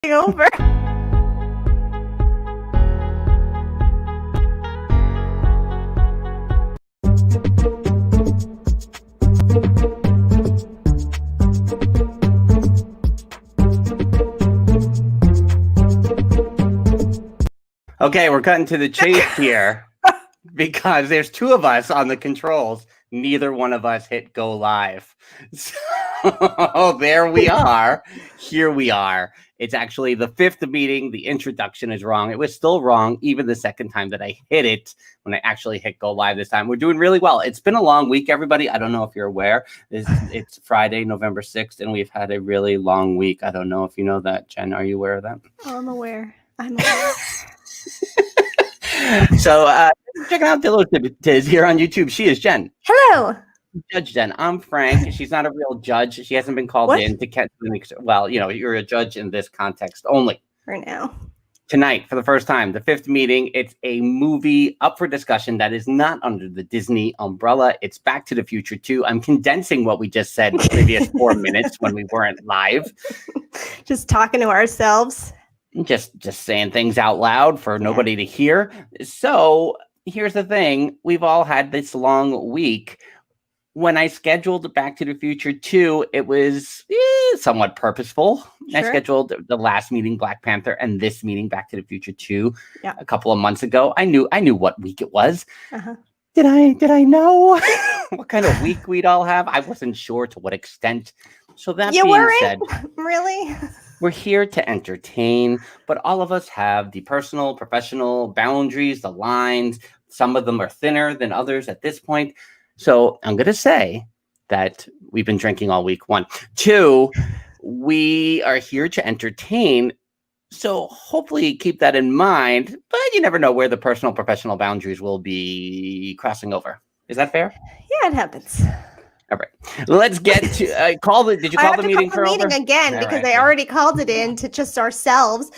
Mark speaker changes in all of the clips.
Speaker 1: over.
Speaker 2: Okay, we're cutting to the chase here because there's two of us on the controls. Neither one of us hit go live. So there we are. Here we are. It's actually the fifth meeting. The introduction is wrong. It was still wrong even the second time that I hit it when I actually hit go live this time. We're doing really well. It's been a long week, everybody. I don't know if you're aware. It's Friday, November 6th, and we've had a really long week. I don't know if you know that. Jen, are you aware of that?
Speaker 1: Oh, I'm aware. I'm aware.
Speaker 2: So checking out Dillo Tiz here on YouTube. She is Jen.
Speaker 1: Hello.
Speaker 2: Judge Jen. I'm Frank. She's not a real judge. She hasn't been called in to catch. Well, you know, you're a judge in this context only.
Speaker 1: For now.
Speaker 2: Tonight, for the first time, the fifth meeting, it's a movie up for discussion that is not under the Disney umbrella. It's Back to the Future 2. I'm condensing what we just said the previous 4 minutes when we weren't live.
Speaker 1: Just talking to ourselves.
Speaker 2: Just saying things out loud for nobody to hear. So here's the thing. We've all had this long week. When I scheduled Back to the Future 2, it was somewhat purposeful. Sure. I scheduled the last meeting, Black Panther, and this meeting, Back to the Future 2, a couple of months ago. I knew what week it was. Uh-huh. Did I know what kind of week we'd all have? I wasn't sure to what extent. So that being said,
Speaker 1: really?
Speaker 2: We're here to entertain, but all of us have the personal, professional boundaries, the lines. Some of them are thinner than others at this point. So I'm going to say that we've been drinking all week. 1, 2, we are here to entertain. So hopefully keep that in mind, but you never know where the personal, professional boundaries will be crossing over. Is that fair?
Speaker 1: Yeah, it happens.
Speaker 2: All right, let's get to Did you call the meeting for over?
Speaker 1: Again because I already called it in to just ourselves.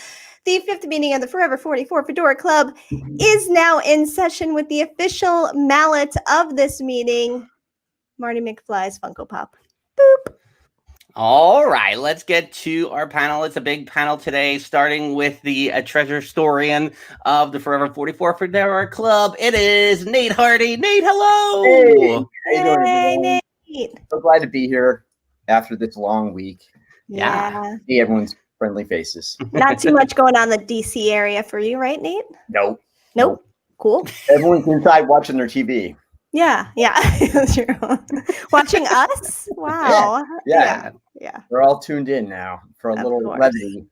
Speaker 1: The fifth meeting of the Forever 44 Fedora Club is now in session with the official mallet of this meeting, Marty McFly's Funko Pop. Boop.
Speaker 2: All right, let's get to our panel. It's a big panel today, starting with the treasure historian of the Forever 44 Fedora Club. It is Nate Hardy. Nate, hello.
Speaker 3: Hey, how you doing, Nate? So glad to be here after this long week.
Speaker 1: Yeah.
Speaker 3: See everyone's friendly faces.
Speaker 1: Not too much going on in the DC area for you, right, Nate?
Speaker 3: Nope.
Speaker 1: Cool.
Speaker 3: Everyone's inside watching their TV.
Speaker 1: Yeah. True. Watching us? Wow.
Speaker 3: Yeah. We're all tuned in now for a little levity.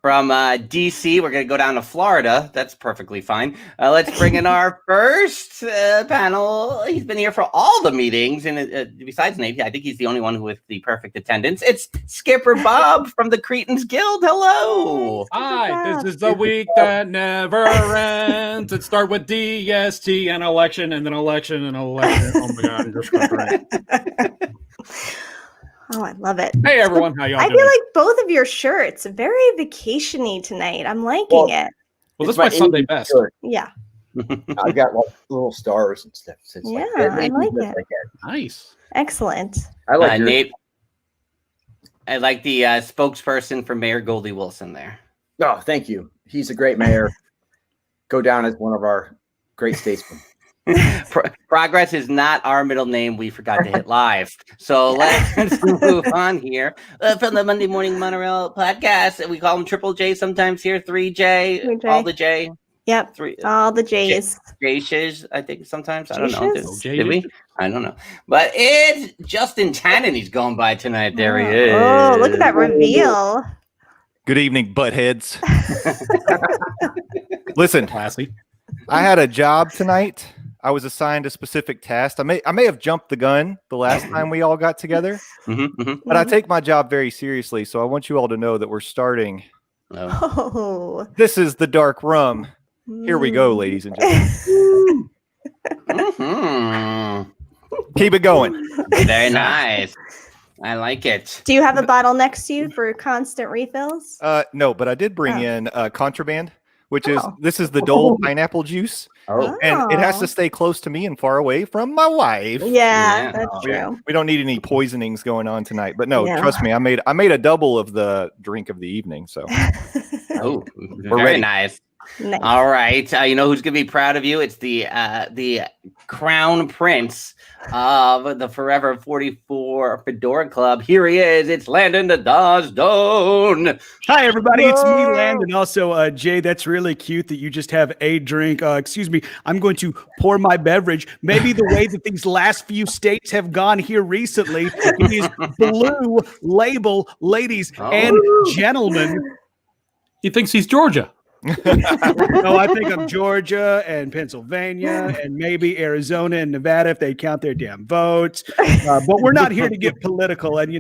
Speaker 2: From DC, we're going to go down to Florida. That's perfectly fine. Let's bring in our first panel. He's been here for all the meetings, and besides Nate, I think he's the only one with the perfect attendance. It's Skipper Bob from the Cretans Guild. Hello.
Speaker 4: Hi, this is the week that never ends. It starts with DST and election, and then election and election. Oh my God, you're right.
Speaker 1: Oh, I love it.
Speaker 4: Hey, everyone. How y'all doing?
Speaker 1: I feel like both of your shirts are very vacation-y tonight. I'm liking it.
Speaker 4: Well, this is my Sunday best.
Speaker 3: Shirt.
Speaker 1: Yeah.
Speaker 3: I've got like little stars and stuff. So it's
Speaker 1: I like it.
Speaker 4: Nice.
Speaker 1: Excellent.
Speaker 3: I like
Speaker 2: Nate. I like the spokesperson for Mayor Goldie Wilson there.
Speaker 3: Oh, thank you. He's a great mayor. Go down as one of our great statesmen.
Speaker 2: Progress is not our middle name. We forgot to hit live. So let's move on here. From the Monday Morning Monorail podcast, we call them Triple J sometimes here, 3J, all the J.
Speaker 1: Yep, all the J's.
Speaker 2: J-shiz, I think sometimes. I don't know.
Speaker 4: Did
Speaker 2: we? I don't know. But it's Justin Tannen he's going by tonight. There he is.
Speaker 1: Oh, look at that reveal.
Speaker 5: Good evening, buttheads. Listen,
Speaker 4: Classy.
Speaker 5: I had a job tonight. I was assigned a specific task. I may have jumped the gun the last time we all got together, but I take my job very seriously. So I want you all to know that we're starting.
Speaker 1: Oh,
Speaker 5: this is the dark rum. Here we go, ladies and gentlemen. Keep it going.
Speaker 2: Very nice. I like it.
Speaker 1: Do you have a bottle next to you for constant refills?
Speaker 5: No, but I did bring in contraband. which is
Speaker 1: Oh.
Speaker 5: this is the Dole pineapple juice,
Speaker 2: Oh,
Speaker 5: and it has to stay close to me and far away from my wife.
Speaker 1: Yeah,
Speaker 2: Yeah.
Speaker 1: that's
Speaker 5: We,
Speaker 1: true.
Speaker 5: we don't need any poisonings going on tonight. But no,
Speaker 1: Yeah.
Speaker 5: trust me, I made a double of the drink of the evening. So
Speaker 2: oh,
Speaker 5: We're
Speaker 2: very
Speaker 5: ready.
Speaker 2: nice.
Speaker 1: Nice.
Speaker 2: All right, you know who's gonna be proud of you? It's the crown prince of the Forever 44 Fedora Club. Here he is. It's Landon the Dawsdone.
Speaker 4: Hi, everybody. It's me,
Speaker 5: Whoa.
Speaker 4: Landon. Also, Jay, that's really cute that you just have a drink. Excuse me. I'm going to pour my beverage. Maybe the way that these last few states have gone here recently, it is Blue Label, ladies and gentlemen.
Speaker 6: He thinks he's Georgia.
Speaker 4: No, I think of Georgia and Pennsylvania and maybe Arizona and Nevada if they count their damn votes. But we're not here to get political. And,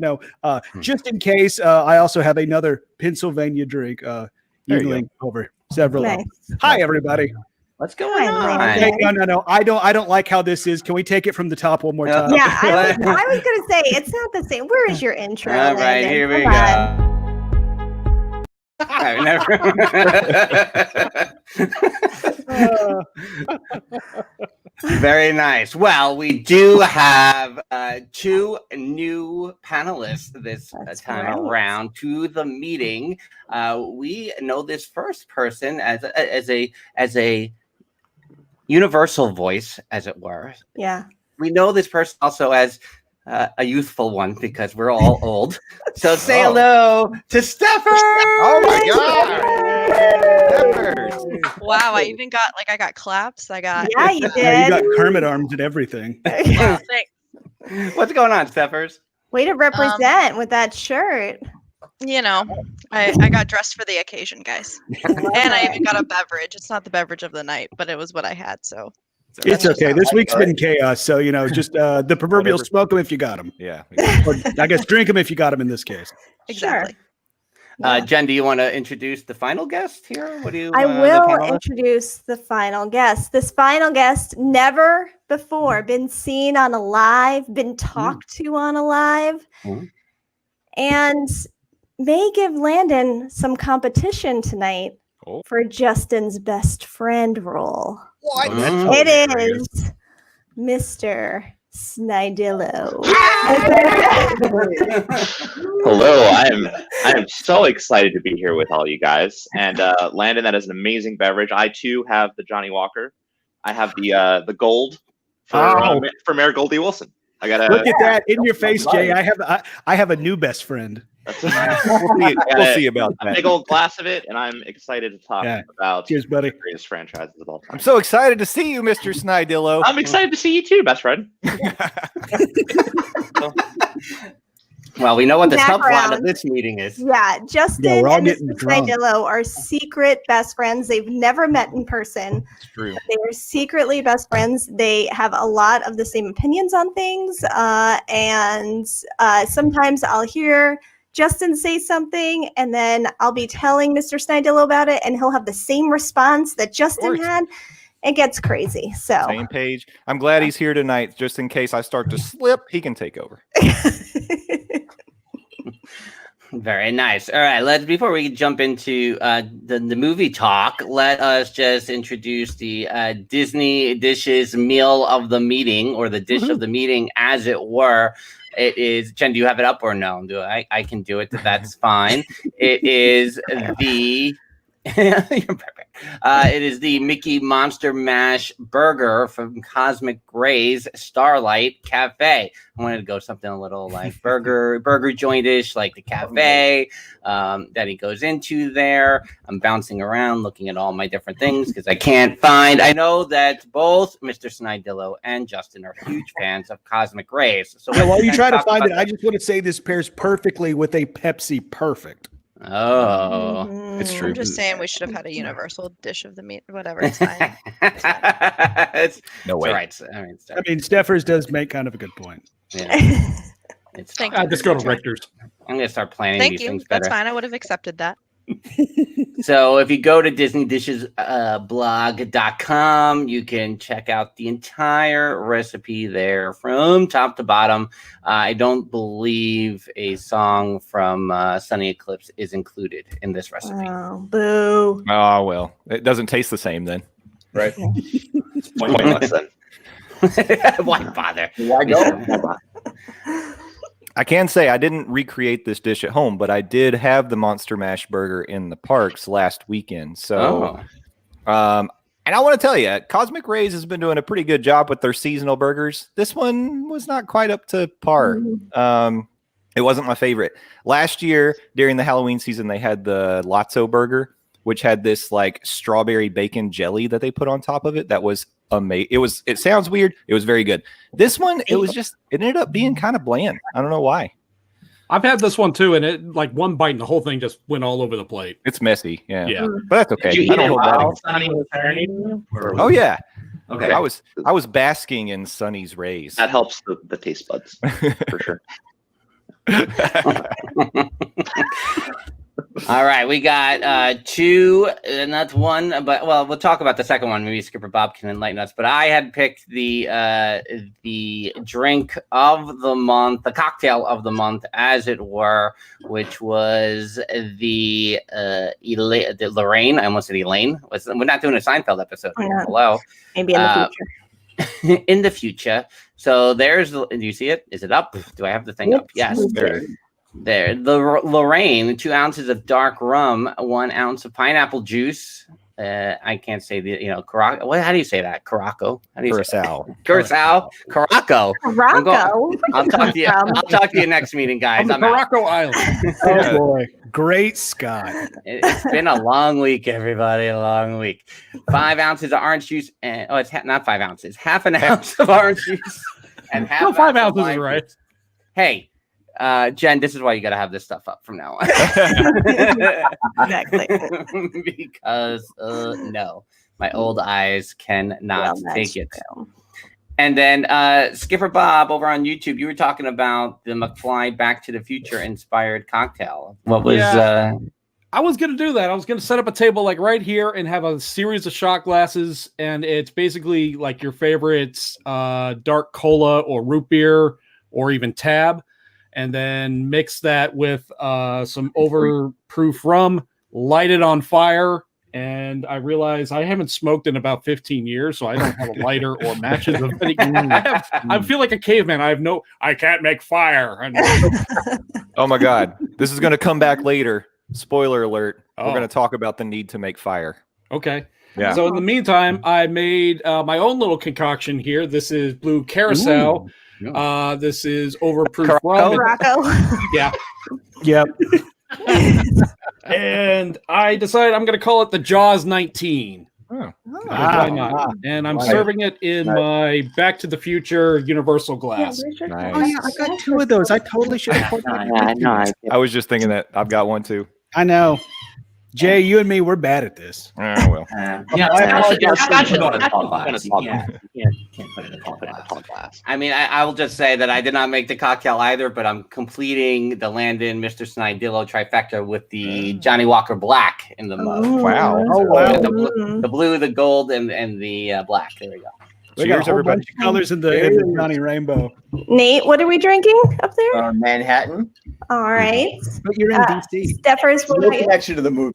Speaker 4: just in case, I also have another Pennsylvania drink evening over several.
Speaker 1: Nice.
Speaker 4: Hi, everybody.
Speaker 2: What's going
Speaker 1: Hi,
Speaker 2: on?
Speaker 1: Landon.
Speaker 4: Hey, no. I don't like how this is. Can we take it from the top one more time?
Speaker 1: Yeah, I was gonna say it's not the same. Where is your intro?
Speaker 2: All right,
Speaker 1: Landon?
Speaker 2: here we
Speaker 1: Come
Speaker 2: go.
Speaker 1: on.
Speaker 2: I've never- Very nice. Well, we do have two new panelists this
Speaker 1: That's
Speaker 2: time
Speaker 1: right.
Speaker 2: around to the meeting. We know this first person as a universal voice, as it were.
Speaker 1: Yeah.
Speaker 2: We know this person also as a youthful one because we're all old. So say hello to Steffer.
Speaker 5: Oh my God!
Speaker 7: Wow, I even got I got claps. I got
Speaker 1: Yeah, you
Speaker 4: Yeah, you
Speaker 1: did.
Speaker 4: got Kermit arms and everything.
Speaker 7: wow, thanks.
Speaker 2: What's going on, Steffers?
Speaker 1: Way to represent with that shirt.
Speaker 7: I got dressed for the occasion, guys. And I even got a beverage. It's not the beverage of the night, but it was what I had, so
Speaker 4: It's okay. This week's been chaos. So, just the proverbial
Speaker 5: Whatever.
Speaker 4: smoke them if you got them.
Speaker 5: Yeah.
Speaker 4: Or I guess drink them if you got them in this case.
Speaker 7: exactly.
Speaker 2: Jen, do you want to introduce the final guest here? What do you?
Speaker 1: I
Speaker 2: the
Speaker 1: will
Speaker 2: panelists?
Speaker 1: introduce the final guest. This final guest never before been seen on a live, been talked to on a live,
Speaker 2: Mhm.
Speaker 1: and may give Landon some competition tonight
Speaker 5: Oh.
Speaker 1: for Justin's best friend role.
Speaker 5: What?
Speaker 2: Mm.
Speaker 1: It is Mr. Snidillo.
Speaker 8: Hello, I am so excited to be here with all you guys. And Landon, that is an amazing beverage. I too have the Johnny Walker. I have the gold for Mayor Goldie Wilson. I got
Speaker 4: Look at that in your face, Jay. I have a new best friend.
Speaker 5: We'll see about
Speaker 8: a
Speaker 5: that.
Speaker 8: big old glass of it, and I'm excited to talk
Speaker 4: Yeah.
Speaker 8: about
Speaker 4: Cheers, buddy.
Speaker 8: the greatest franchises of all time.
Speaker 5: I'm so excited to see you, Mr. Snidillo.
Speaker 8: I'm excited to see you too, best friend.
Speaker 2: Well, we know what the subplot
Speaker 1: Background.
Speaker 2: of this meeting is.
Speaker 1: Yeah, Justin
Speaker 4: Yeah, we're all
Speaker 1: and
Speaker 4: getting
Speaker 1: Mr.
Speaker 4: drunk.
Speaker 1: Snidillo are secret best friends. They've never met in person.
Speaker 5: It's true.
Speaker 1: They are secretly best friends. They have a lot of the same opinions on things. And sometimes I'll hear Justin say something, and then I'll be telling Mr. Snidillo about it, and he'll have the same response that Justin
Speaker 5: course.
Speaker 1: had. It gets crazy. So
Speaker 5: Same page. I'm glad he's here tonight, just in case I start to slip, he can take over.
Speaker 2: Very nice. All right, before we jump into the movie talk, let us just introduce the Disney Dishes meal of the meeting, or the dish of the meeting, as it were. It is, Jen, do you have it up or no? I can do it. That's fine. It is the you're perfect. It is the Mickey Monster Mash Burger from Cosmic Gray's Starlight Cafe. I wanted to go something a little like burger joint-ish, like the cafe that he goes into there. I'm bouncing around looking at all my different things because I can't find. I know that both Mr. Snidillo and Justin are huge fans of Cosmic Gray's. So
Speaker 4: Yeah, while you
Speaker 2: let's
Speaker 4: try to
Speaker 2: talk
Speaker 4: find
Speaker 2: about
Speaker 4: it, I just want to say this pairs perfectly with a Pepsi Perfect.
Speaker 2: Oh.
Speaker 5: It's
Speaker 1: Mhm.
Speaker 5: true.
Speaker 7: I'm just saying we should have had a universal dish of the meat. Whatever, it's fine.
Speaker 2: It's
Speaker 5: No
Speaker 2: all
Speaker 5: way.
Speaker 2: right. I mean,
Speaker 4: I mean, Steffers does make kind of a good point.
Speaker 2: yeah. It's
Speaker 7: Thank
Speaker 2: fine.
Speaker 6: Just go to Richter's.
Speaker 2: I'm gonna start planning
Speaker 7: Thank
Speaker 2: these
Speaker 7: you.
Speaker 2: things
Speaker 7: That's
Speaker 2: better.
Speaker 7: fine. I would have accepted that.
Speaker 2: So if you go to disneydishesblog.com, you can check out the entire recipe there from top to bottom. I don't believe a song from Sunny Eclipse is included in this recipe.
Speaker 1: Oh, boo.
Speaker 5: Oh, well, it doesn't taste the same then.
Speaker 3: Right.
Speaker 8: Pointless then.
Speaker 2: Why bother?
Speaker 3: Why go?
Speaker 5: I can say I didn't recreate this dish at home, but I did have the Monster Mash burger in the parks last weekend. So, and I want to tell you, Cosmic Rays has been doing a pretty good job with their seasonal burgers. This one was not quite up to par. It wasn't my favorite. Last year during the Halloween season, they had the Lotso burger, which had this like strawberry bacon jelly that they put on top of it. That was amazing. It sounds weird. It was very good. This one, it ended up being kind of bland. I don't know why.
Speaker 6: I've had this one too, and it like one bite and the whole thing just went all over the plate.
Speaker 5: It's messy. Yeah.
Speaker 6: Yeah.
Speaker 5: But that's okay.
Speaker 8: Did you
Speaker 5: I
Speaker 8: eat
Speaker 5: don't
Speaker 8: it
Speaker 5: hold back.
Speaker 8: while Sunny was marinating?
Speaker 5: Oh yeah.
Speaker 8: Okay.
Speaker 5: I was basking in Sunny's rays.
Speaker 8: That helps the taste buds for sure.
Speaker 2: All right, we got two, and that's one. But well, we'll talk about the second one. Maybe Skipper Bob can enlighten us. But I had picked the drink of the month, the cocktail of the month, as it were, which was the Lorraine. I almost said Elaine. We're not doing a Seinfeld episode. Hello,
Speaker 1: maybe in the future.
Speaker 2: In the future. So there's. Do you see it? Is it up? Do I have the thing up? Yes. There, the Lorraine, 2 ounces of dark rum, 1 ounce of pineapple juice. I can't say Caraco. How do you say that? Caraco. How do you say Curacao? Caraco. I'll talk to you. I'll talk to you next meeting, guys.
Speaker 6: On the Caraco Island.
Speaker 4: Oh boy, great Scott.
Speaker 2: It's been a long week, everybody. A long week. 5 ounces of orange juice, and it's not 5 ounces. Half an ounce of orange juice, and half.
Speaker 6: No, 5 ounces is right.
Speaker 2: Hey. Jen, this is why you got to have this stuff up from now on.
Speaker 1: Exactly.
Speaker 2: Because no, my old eyes cannot take it. And then Skipper Bob over on YouTube, you were talking about the McFly Back to the Future inspired cocktail. What was?
Speaker 6: I was going to do that. I was going to set up a table like right here and have a series of shot glasses, and it's basically like your favorites, dark cola or root beer or even tab. And then mix that with some overproof rum, light it on fire. And I realize I haven't smoked in about 15 years, so I don't have a lighter or matches. I feel like a caveman. I can't make fire.
Speaker 5: Oh my God. This is going to come back later. Spoiler alert. We're going to talk about the need to make fire.
Speaker 6: Okay.
Speaker 5: Yeah.
Speaker 6: So in the meantime, I made my own little concoction here. This is blue carousel.
Speaker 2: Ooh.
Speaker 6: This is overproof rum. Yeah.
Speaker 4: Yep.
Speaker 6: And I decided I'm going to call it the Jaws 19.
Speaker 5: Oh.
Speaker 6: Why not? And I'm serving it in my Back to the Future universal glass.
Speaker 5: Nice.
Speaker 4: Oh yeah, I got 2 of those. I totally should have.
Speaker 5: I was just thinking that I've got one too.
Speaker 4: I know. Jay, you and me, we're bad at this.
Speaker 5: Well.
Speaker 2: I mean, I will just say that I did not make the cocktail either, but I'm completing the Landon, Mr. Snidillo trifecta with the Johnny Walker Black in the mug.
Speaker 5: Wow.
Speaker 4: Oh, wow.
Speaker 2: The blue, the gold, and the black. There we go.
Speaker 4: We got a whole bunch of colors in the Johnny Rainbow.
Speaker 1: Nate, what are we drinking up there?
Speaker 3: Manhattan.
Speaker 1: All right.
Speaker 4: But you're in DC.
Speaker 1: Steffers, what
Speaker 3: No
Speaker 1: about you?
Speaker 3: connection to the movie.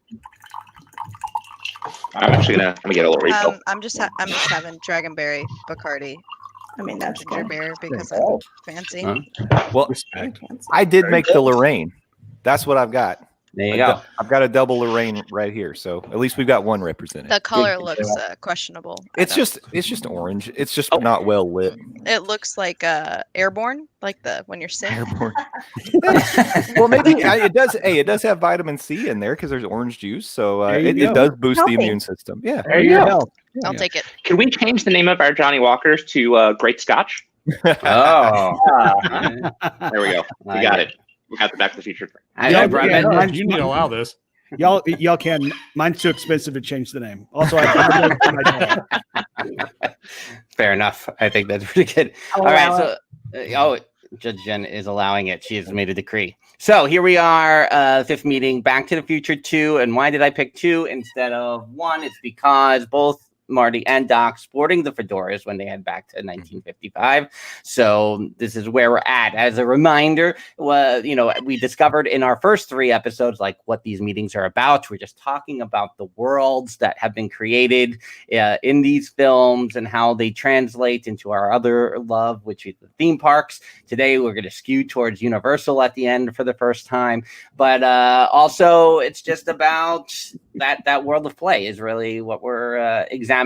Speaker 8: I'm actually gonna get a little refill.
Speaker 7: I'm just having Dragonberry Bacardi
Speaker 1: I mean, that's
Speaker 7: ginger
Speaker 1: good.
Speaker 7: beer because I'm fancy.
Speaker 5: Well, I did make the Lorraine. That's what I've got.
Speaker 2: There you go.
Speaker 5: I've got a double Lorraine right here, so at least we've got one represented.
Speaker 7: The color looks questionable.
Speaker 5: It's just orange. It's just not well lit.
Speaker 7: It looks like airborne, like when you're sick.
Speaker 5: Airborne. Well, maybe it does. Hey, it does have vitamin C in there because there's orange juice, so it does boost the immune system. Yeah,
Speaker 4: There you go.
Speaker 7: I'll take it.
Speaker 8: Can we change the name of our Johnny Walkers to Great Scotch?
Speaker 2: Oh,
Speaker 8: There we go. We got it. We got the Back to the Future.
Speaker 6: You need to allow this.
Speaker 4: Y'all can. Mine's too expensive to change the name. Also, I
Speaker 2: fair enough. I think that's pretty good. All right, so Judge Jen is allowing it. She has made a decree. So here we are, fifth meeting, Back to the Future 2. And why did I pick 2 instead of 1? It's because both Marty and Doc sporting the fedoras when they head back to 1955. So this is where we're at. As a reminder, we discovered in our first 3 episodes like what these meetings are about. We're just talking about the worlds that have been created in these films and how they translate into our other love, which is the theme parks. Today we're going to skew towards Universal at the end for the first time, but also it's just about that world of play is really what we're examining.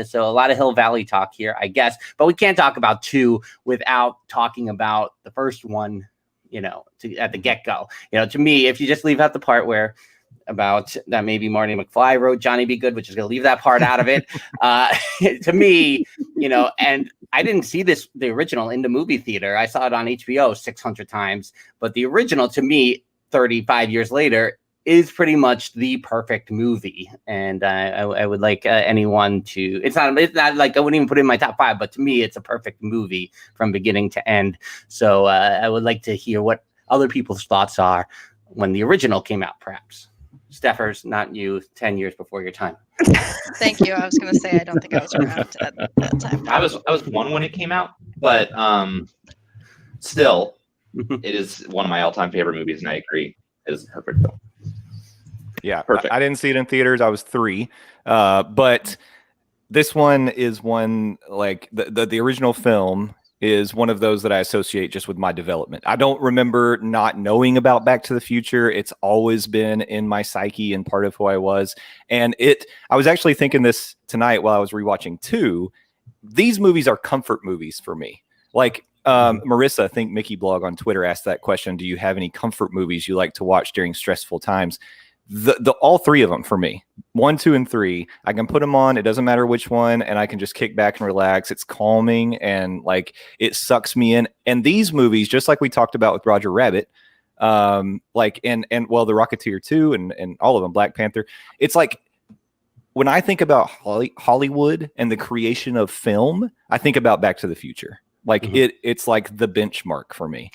Speaker 2: So a lot of Hill Valley talk here, I guess, but we can't talk about 2 without talking about the first one, at the get-go. To me, if you just leave out the part where about that maybe Marty McFly wrote Johnny Be Good, which is going to leave that part out of it. To me, and I didn't see the original in the movie theater. I saw it on HBO 600 times, but the original to me, 35 years later, is pretty much the perfect movie. And I would like anyone to, it's not like I wouldn't even put it in my top 5, but to me, it's a perfect movie from beginning to end. So I would like to hear what other people's thoughts are when the original came out, perhaps. Steffers, not you, 10 years before your time.
Speaker 7: Thank you. I was going to say, I don't think I was around at that time.
Speaker 8: I was 1 when it came out, but still, it is one of my all-time favorite movies, and I agree, it is a perfect film.
Speaker 5: Yeah,
Speaker 8: perfect.
Speaker 5: I didn't see it in theaters. I was 3, but this one is one like the original film is one of those that I associate just with my development. I don't remember not knowing about Back to the Future. It's always been in my psyche and part of who I was. And I was actually thinking this tonight while I was rewatching 2. These movies are comfort movies for me. Like Marissa, I think Mickey Blog on Twitter asked that question. Do you have any comfort movies you like to watch during stressful times? All 3 of them for me, 1, 2, and 3, I can put them on. It doesn't matter which one. And I can just kick back and relax. It's calming and like it sucks me in. And these movies, just like we talked about with Roger Rabbit, the Rocketeer 2 and all of them, Black Panther. It's like when I think about Hollywood and the creation of film, I think about Back to the Future. Like it's like the benchmark for me.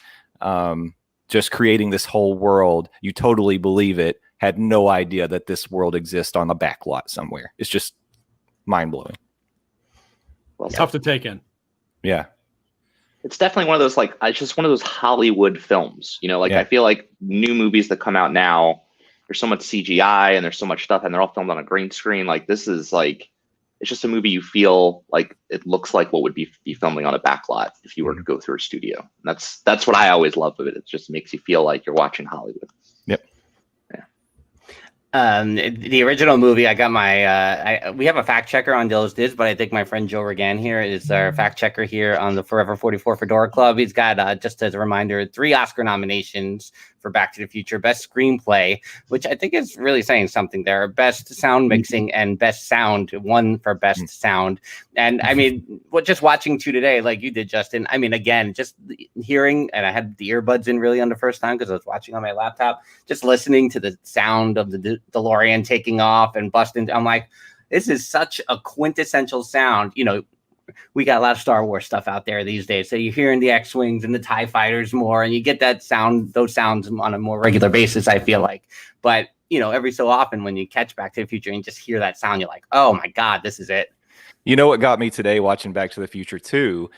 Speaker 5: Just creating this whole world. You totally believe it. Had no idea that this world exists on the back lot somewhere. It's just mind-blowing.
Speaker 6: Well, tough to take in.
Speaker 5: Yeah.
Speaker 8: It's definitely one of those, it's just one of those Hollywood films. I feel like new movies that come out now, there's so much CGI and there's so much stuff and they're all filmed on a green screen. Like this is it's just a movie you feel like it looks like what would be filming on a back lot if you were to go through a studio. And that's what I always love of it. It just makes you feel like you're watching Hollywood.
Speaker 5: Yep.
Speaker 2: The original movie, I got we have a fact checker on Dills Diz, but I think my friend Joe Regan here is our fact checker here on the Forever 44 Fedora Club. He's got, just as a reminder, 3 Oscar nominations for Back to the Future, Best Screenplay, which I think is really saying something there. Best Sound Mixing and Best Sound, 1 for Best Sound. And I mean, just watching 2 today, like you did, Justin, I mean, again, just hearing, and I had the earbuds in really on the first time because I was watching on my laptop, just listening to the sound of the DeLorean taking off and busting. I'm like, this is such a quintessential sound. We got a lot of Star Wars stuff out there these days. So you're hearing the X-Wings and the TIE fighters more, and you get those sounds on a more regular basis, I feel like. But, every so often when you catch Back to the Future and just hear that sound, you're like, oh my God, this is it.
Speaker 5: You know what got me today watching Back to the Future 2?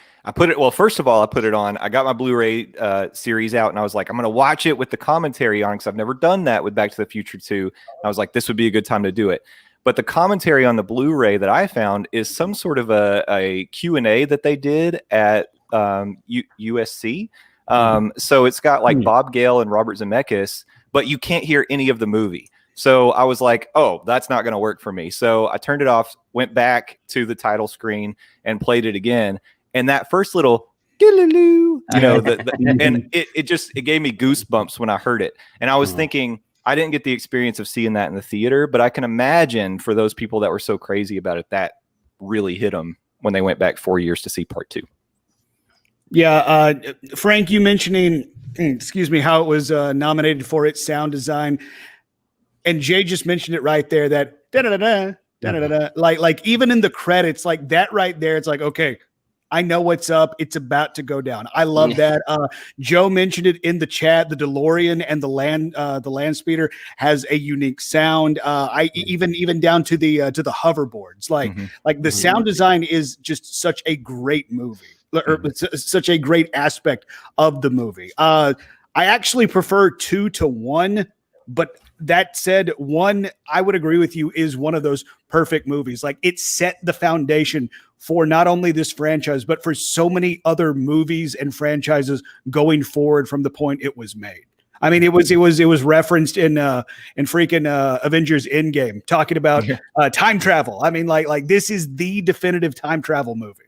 Speaker 5: First of all, I put it on. I got my Blu-ray series out, and I was like, I'm going to watch it with the commentary on because I've never done that with Back to the Future 2. I was like, this would be a good time to do it. But the commentary on the Blu-ray that I found is some sort of a Q&A that they did at USC. So it's got like Bob Gale and Robert Zemeckis, but you can't hear any of the movie. So I was like, oh, that's not going to work for me. So I turned it off, went back to the title screen and played it again. And that first little, and it gave me goosebumps when I heard it. And I was thinking, I didn't get the experience of seeing that in the theater, but I can imagine for those people that were so crazy about it, that really hit them when they went back 4 years to see part 2.
Speaker 4: Yeah. Frank, you mentioning, how it was nominated for its sound design. And Jay just mentioned it right there, that da-da-da-da, da-da-da-da. Like even in the credits, like that right there, it's like, okay, I know what's up. It's about to go down. I love that. Joe mentioned it in the chat. The DeLorean and the land speeder has a unique sound. Even down to the hoverboards. Like the sound design is just such a great movie, or such a great aspect of the movie. I actually prefer 2 to 1, but that said, 1, I would agree with you, is one of those perfect movies. Like, it set the foundation for not only this franchise, but for so many other movies and franchises going forward from the point it was made. I mean, it was referenced in freaking Avengers Endgame, talking about time travel. I mean, like this is the definitive time travel movie.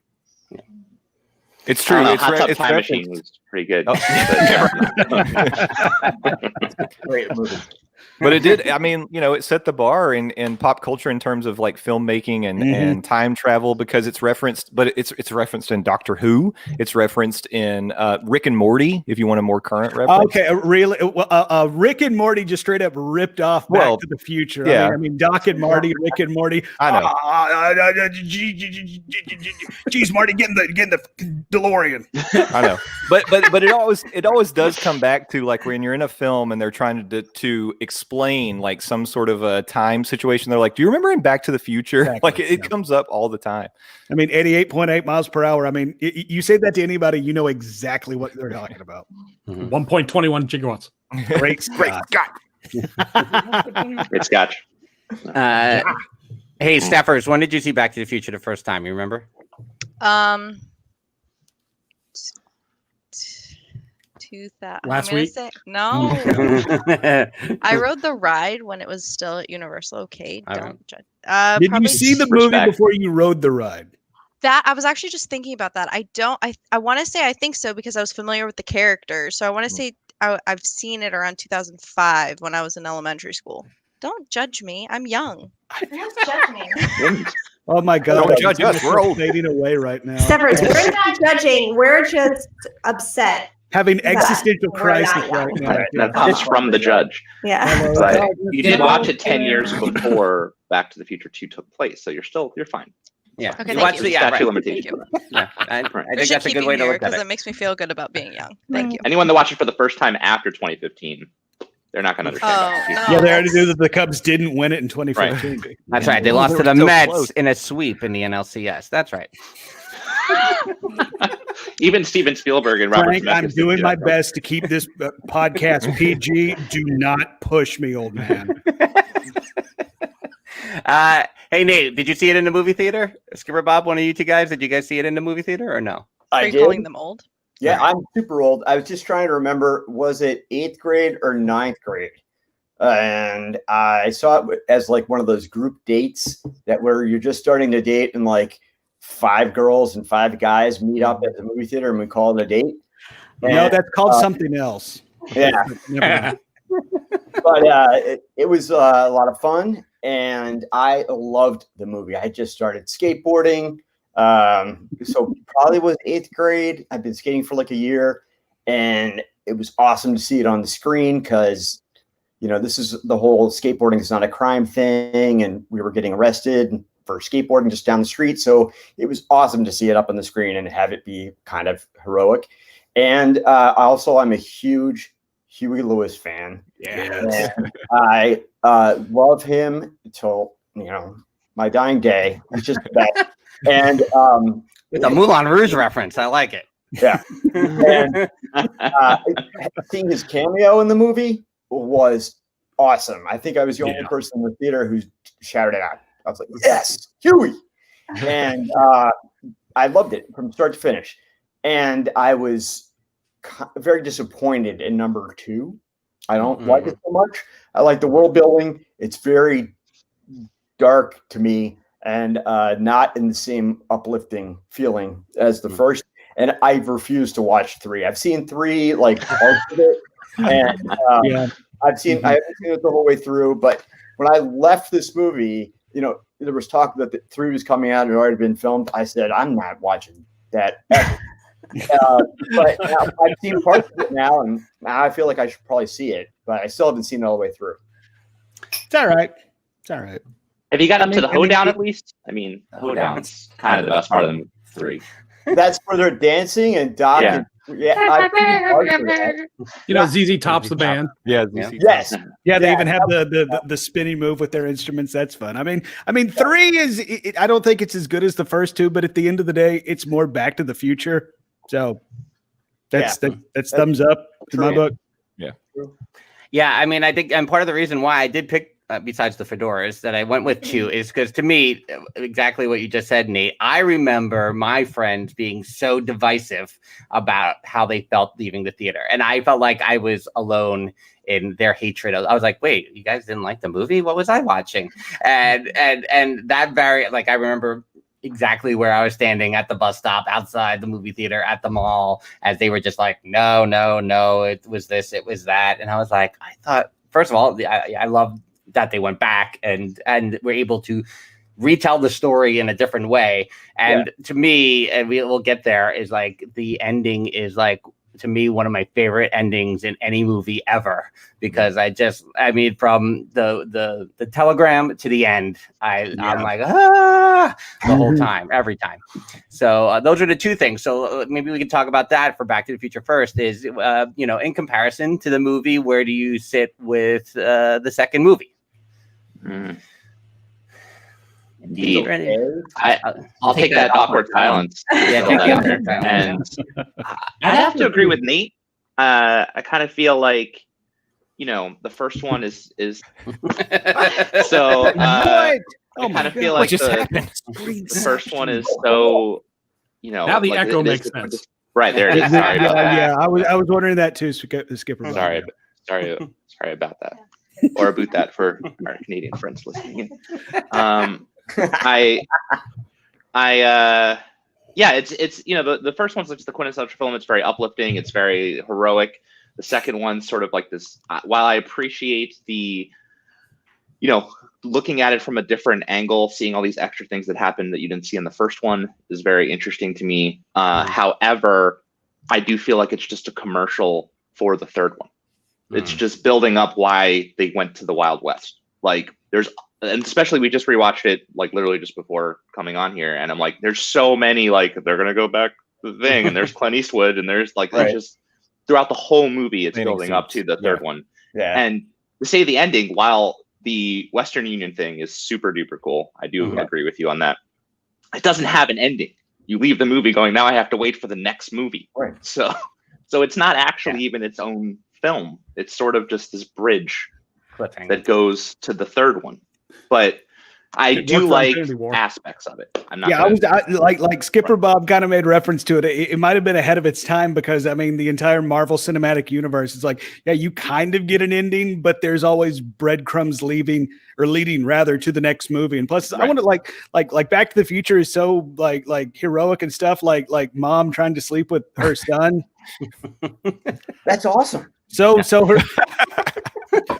Speaker 5: It's true.
Speaker 8: Hot Tub Time Machine was pretty good.
Speaker 3: Great movie.
Speaker 5: But it did. I mean, it set the bar in pop culture in terms of like filmmaking and time travel, because it's referenced. But it's referenced in Doctor Who. It's referenced in Rick and Morty. If you want a more current reference. Okay,
Speaker 4: really, Rick and Morty just straight up ripped off Back to the Future.
Speaker 5: Yeah.
Speaker 4: I mean, Doc and Marty, Rick and Morty.
Speaker 5: I know.
Speaker 4: Geez, Marty, getting the DeLorean.
Speaker 5: I know, but it always does come back to like when you're in a film and they're trying to explain like some sort of a time situation. They're like, "Do you remember in Back to the Future?" Exactly. Like it comes up all the time.
Speaker 4: I mean, 88.8 miles per hour. I mean, you say that to anybody, you know exactly what they're talking about.
Speaker 6: 1.21 gigawatts.
Speaker 4: Great Scott.
Speaker 8: Great Scotch.
Speaker 2: Hey, Steffers, when did you see Back to the Future the first time? You remember?
Speaker 6: Last week?
Speaker 7: No. I rode the ride when it was still at Universal. Okay, don't judge.
Speaker 4: Did you see the movie before you rode the ride?
Speaker 7: That I was actually just thinking about that. I want to say I think so because I was familiar with the character. So I want to say I've seen it around 2005 when I was in elementary school. Don't judge me. I'm young.
Speaker 1: Don't judge me.
Speaker 4: Oh my God!
Speaker 5: Don't judge us. We're old.
Speaker 4: Fading away right now.
Speaker 1: Steffers, we're not judging. We're just upset.
Speaker 4: Having existential crisis right now.
Speaker 8: That comes from the judge.
Speaker 1: Yeah.
Speaker 8: But you did watch it 10 years before Back to the Future 2 took place, so you're fine.
Speaker 2: Yeah.
Speaker 7: Okay,
Speaker 2: You
Speaker 7: thank
Speaker 2: watch
Speaker 7: you.
Speaker 2: the
Speaker 8: Statute limitation.
Speaker 2: Yeah. I think
Speaker 7: We should
Speaker 2: that's a
Speaker 7: keep
Speaker 2: good
Speaker 7: you
Speaker 2: way to
Speaker 7: here
Speaker 2: look at
Speaker 7: because
Speaker 2: it.
Speaker 7: it makes me feel good about being young. Thank you.
Speaker 8: Anyone that watched it for the first time after 2015, they're not going to understand. Back to the Future.
Speaker 4: Yeah, they already knew that the Cubs didn't win it in 2015.
Speaker 8: Right.
Speaker 2: That's right. They lost to the Mets in a sweep in the NLCS. That's right.
Speaker 8: Even Steven Spielberg and Robert
Speaker 4: Frank,
Speaker 8: Zemeckis
Speaker 4: I'm doing
Speaker 8: did
Speaker 4: my
Speaker 8: that.
Speaker 4: best to keep this podcast PG. Do not push me, old man.
Speaker 2: Hey, Nate, did you see it in the movie theater? Skipper Bob, one of you two guys, did you guys see it in the movie theater or no?
Speaker 7: Are you calling them old?
Speaker 3: Yeah, I'm super old. I was just trying to remember, was it 8th grade or 9th grade? And I saw it as like one of those group dates where you're just starting to date and like 5 girls and 5 guys meet up at the movie theater and we call it a date. And,
Speaker 4: no, that's called something else.
Speaker 3: Yeah. But it was a lot of fun and I loved the movie. I had just started skateboarding. So probably was 8th grade. I've been skating for like a year and it was awesome to see it on the screen because, this is the whole skateboarding is not a crime thing. And we were getting arrested for skateboarding just down the street. So it was awesome to see it up on the screen and have it be kind of heroic. And also I'm a huge Huey Lewis fan.
Speaker 4: Yes.
Speaker 3: I love him till, my dying day. It's just the best. And
Speaker 2: It's a Moulin Rouge reference. I like it.
Speaker 3: Yeah. And seeing his cameo in the movie was awesome. I think I was the only person in the theater who shouted it out. I was like, yes, Huey. And I loved it from start to finish. And I was very disappointed in number 2. I don't like it so much. I like the world building. It's very dark to me and not in the same uplifting feeling as the first. And I refuse to watch 3. I've seen 3 like parts of it, and I haven't seen it the whole way through. But when I left this movie, there was talk that the 3 was coming out and it had already been filmed. I said, I'm not watching that ever. But I've seen parts of it now, and now I feel like I should probably see it, but I still haven't seen it all the way through.
Speaker 4: It's all right. It's all right.
Speaker 8: Have you got up to the hoedown at least? I mean, hoedown's kind of the best part of the 3.
Speaker 3: That's where they're dancing and Doc.
Speaker 8: Yeah.
Speaker 3: And, I think it's hard for that.
Speaker 6: You know, ZZ Top's the band.
Speaker 5: Yeah.
Speaker 3: Yes.
Speaker 4: Yeah, they
Speaker 3: Yeah,
Speaker 4: even have the spinning move with their instruments. That's fun. I mean, 3 is. I don't think it's as good as the first 2, but at the end of the day, it's more Back to the Future. So that's thumbs up to my book.
Speaker 2: Yeah, I mean, I think, and part of the reason why I did pick, besides the fedoras, that I went with 2 is because, to me, exactly what you just said, Nate. I remember my friends being so divisive about how they felt leaving the theater, and I felt like I was alone in their hatred. I was like, "Wait, you guys didn't like the movie? What was I watching?" And that I remember exactly where I was standing at the bus stop, outside the movie theater, at the mall, as they were just like, no, it was this, it was that. And I was like, I thought, first of all, I love that they went back and were able to retell the story in a different way. And to me, and we'll get there, is like the ending is like, to me, one of my favorite endings in any movie ever, because from the telegram to the end, I'm like, the whole time, every time. So those are the 2 things. So maybe we can talk about that for Back to the Future first. Is in comparison to the movie, where do you sit with the second movie?
Speaker 8: Indeed. I'll take that awkward silence. And I'd have to agree with Nate. I kind of feel like, the first one is so. I kind of feel like the first one is so.
Speaker 6: Now the echo makes sense.
Speaker 8: Right there. It is. Sorry about that.
Speaker 4: Yeah, I was wondering that too, Skipper.
Speaker 8: Sorry about that. Or about that for our Canadian friends listening. It's the first one's like the quintessential film. It's very uplifting. It's very heroic. The second one's sort of like this. While I appreciate the, looking at it from a different angle, seeing all these extra things that happen that you didn't see in the first one is very interesting to me. However, I do feel like it's just a commercial for the third one. It's just building up why they went to the Wild West. Like and especially we just rewatched it like literally just before coming on here, and I'm like, there's so many, like, they're gonna go back to the thing, and there's Clint Eastwood, and there's like there's just throughout the whole movie it's building up to the third one. And to say the ending, while the Western Union thing is super duper cool, I do agree with you on that. It doesn't have an ending. You leave the movie going, now I have to wait for the next movie. Right. So it's not actually even its own film. It's sort of just this bridge that goes to the third one. But I do like aspects of it. I'm not.
Speaker 4: Like Skipper Bob kind of made reference to it. It might have been ahead of its time, because the entire Marvel Cinematic Universe is like, you kind of get an ending, but there's always breadcrumbs leading rather to the next movie. And plus, I want to like Back to the Future is so like heroic and stuff. Like mom trying to sleep with her son.
Speaker 3: That's awesome.
Speaker 4: So her.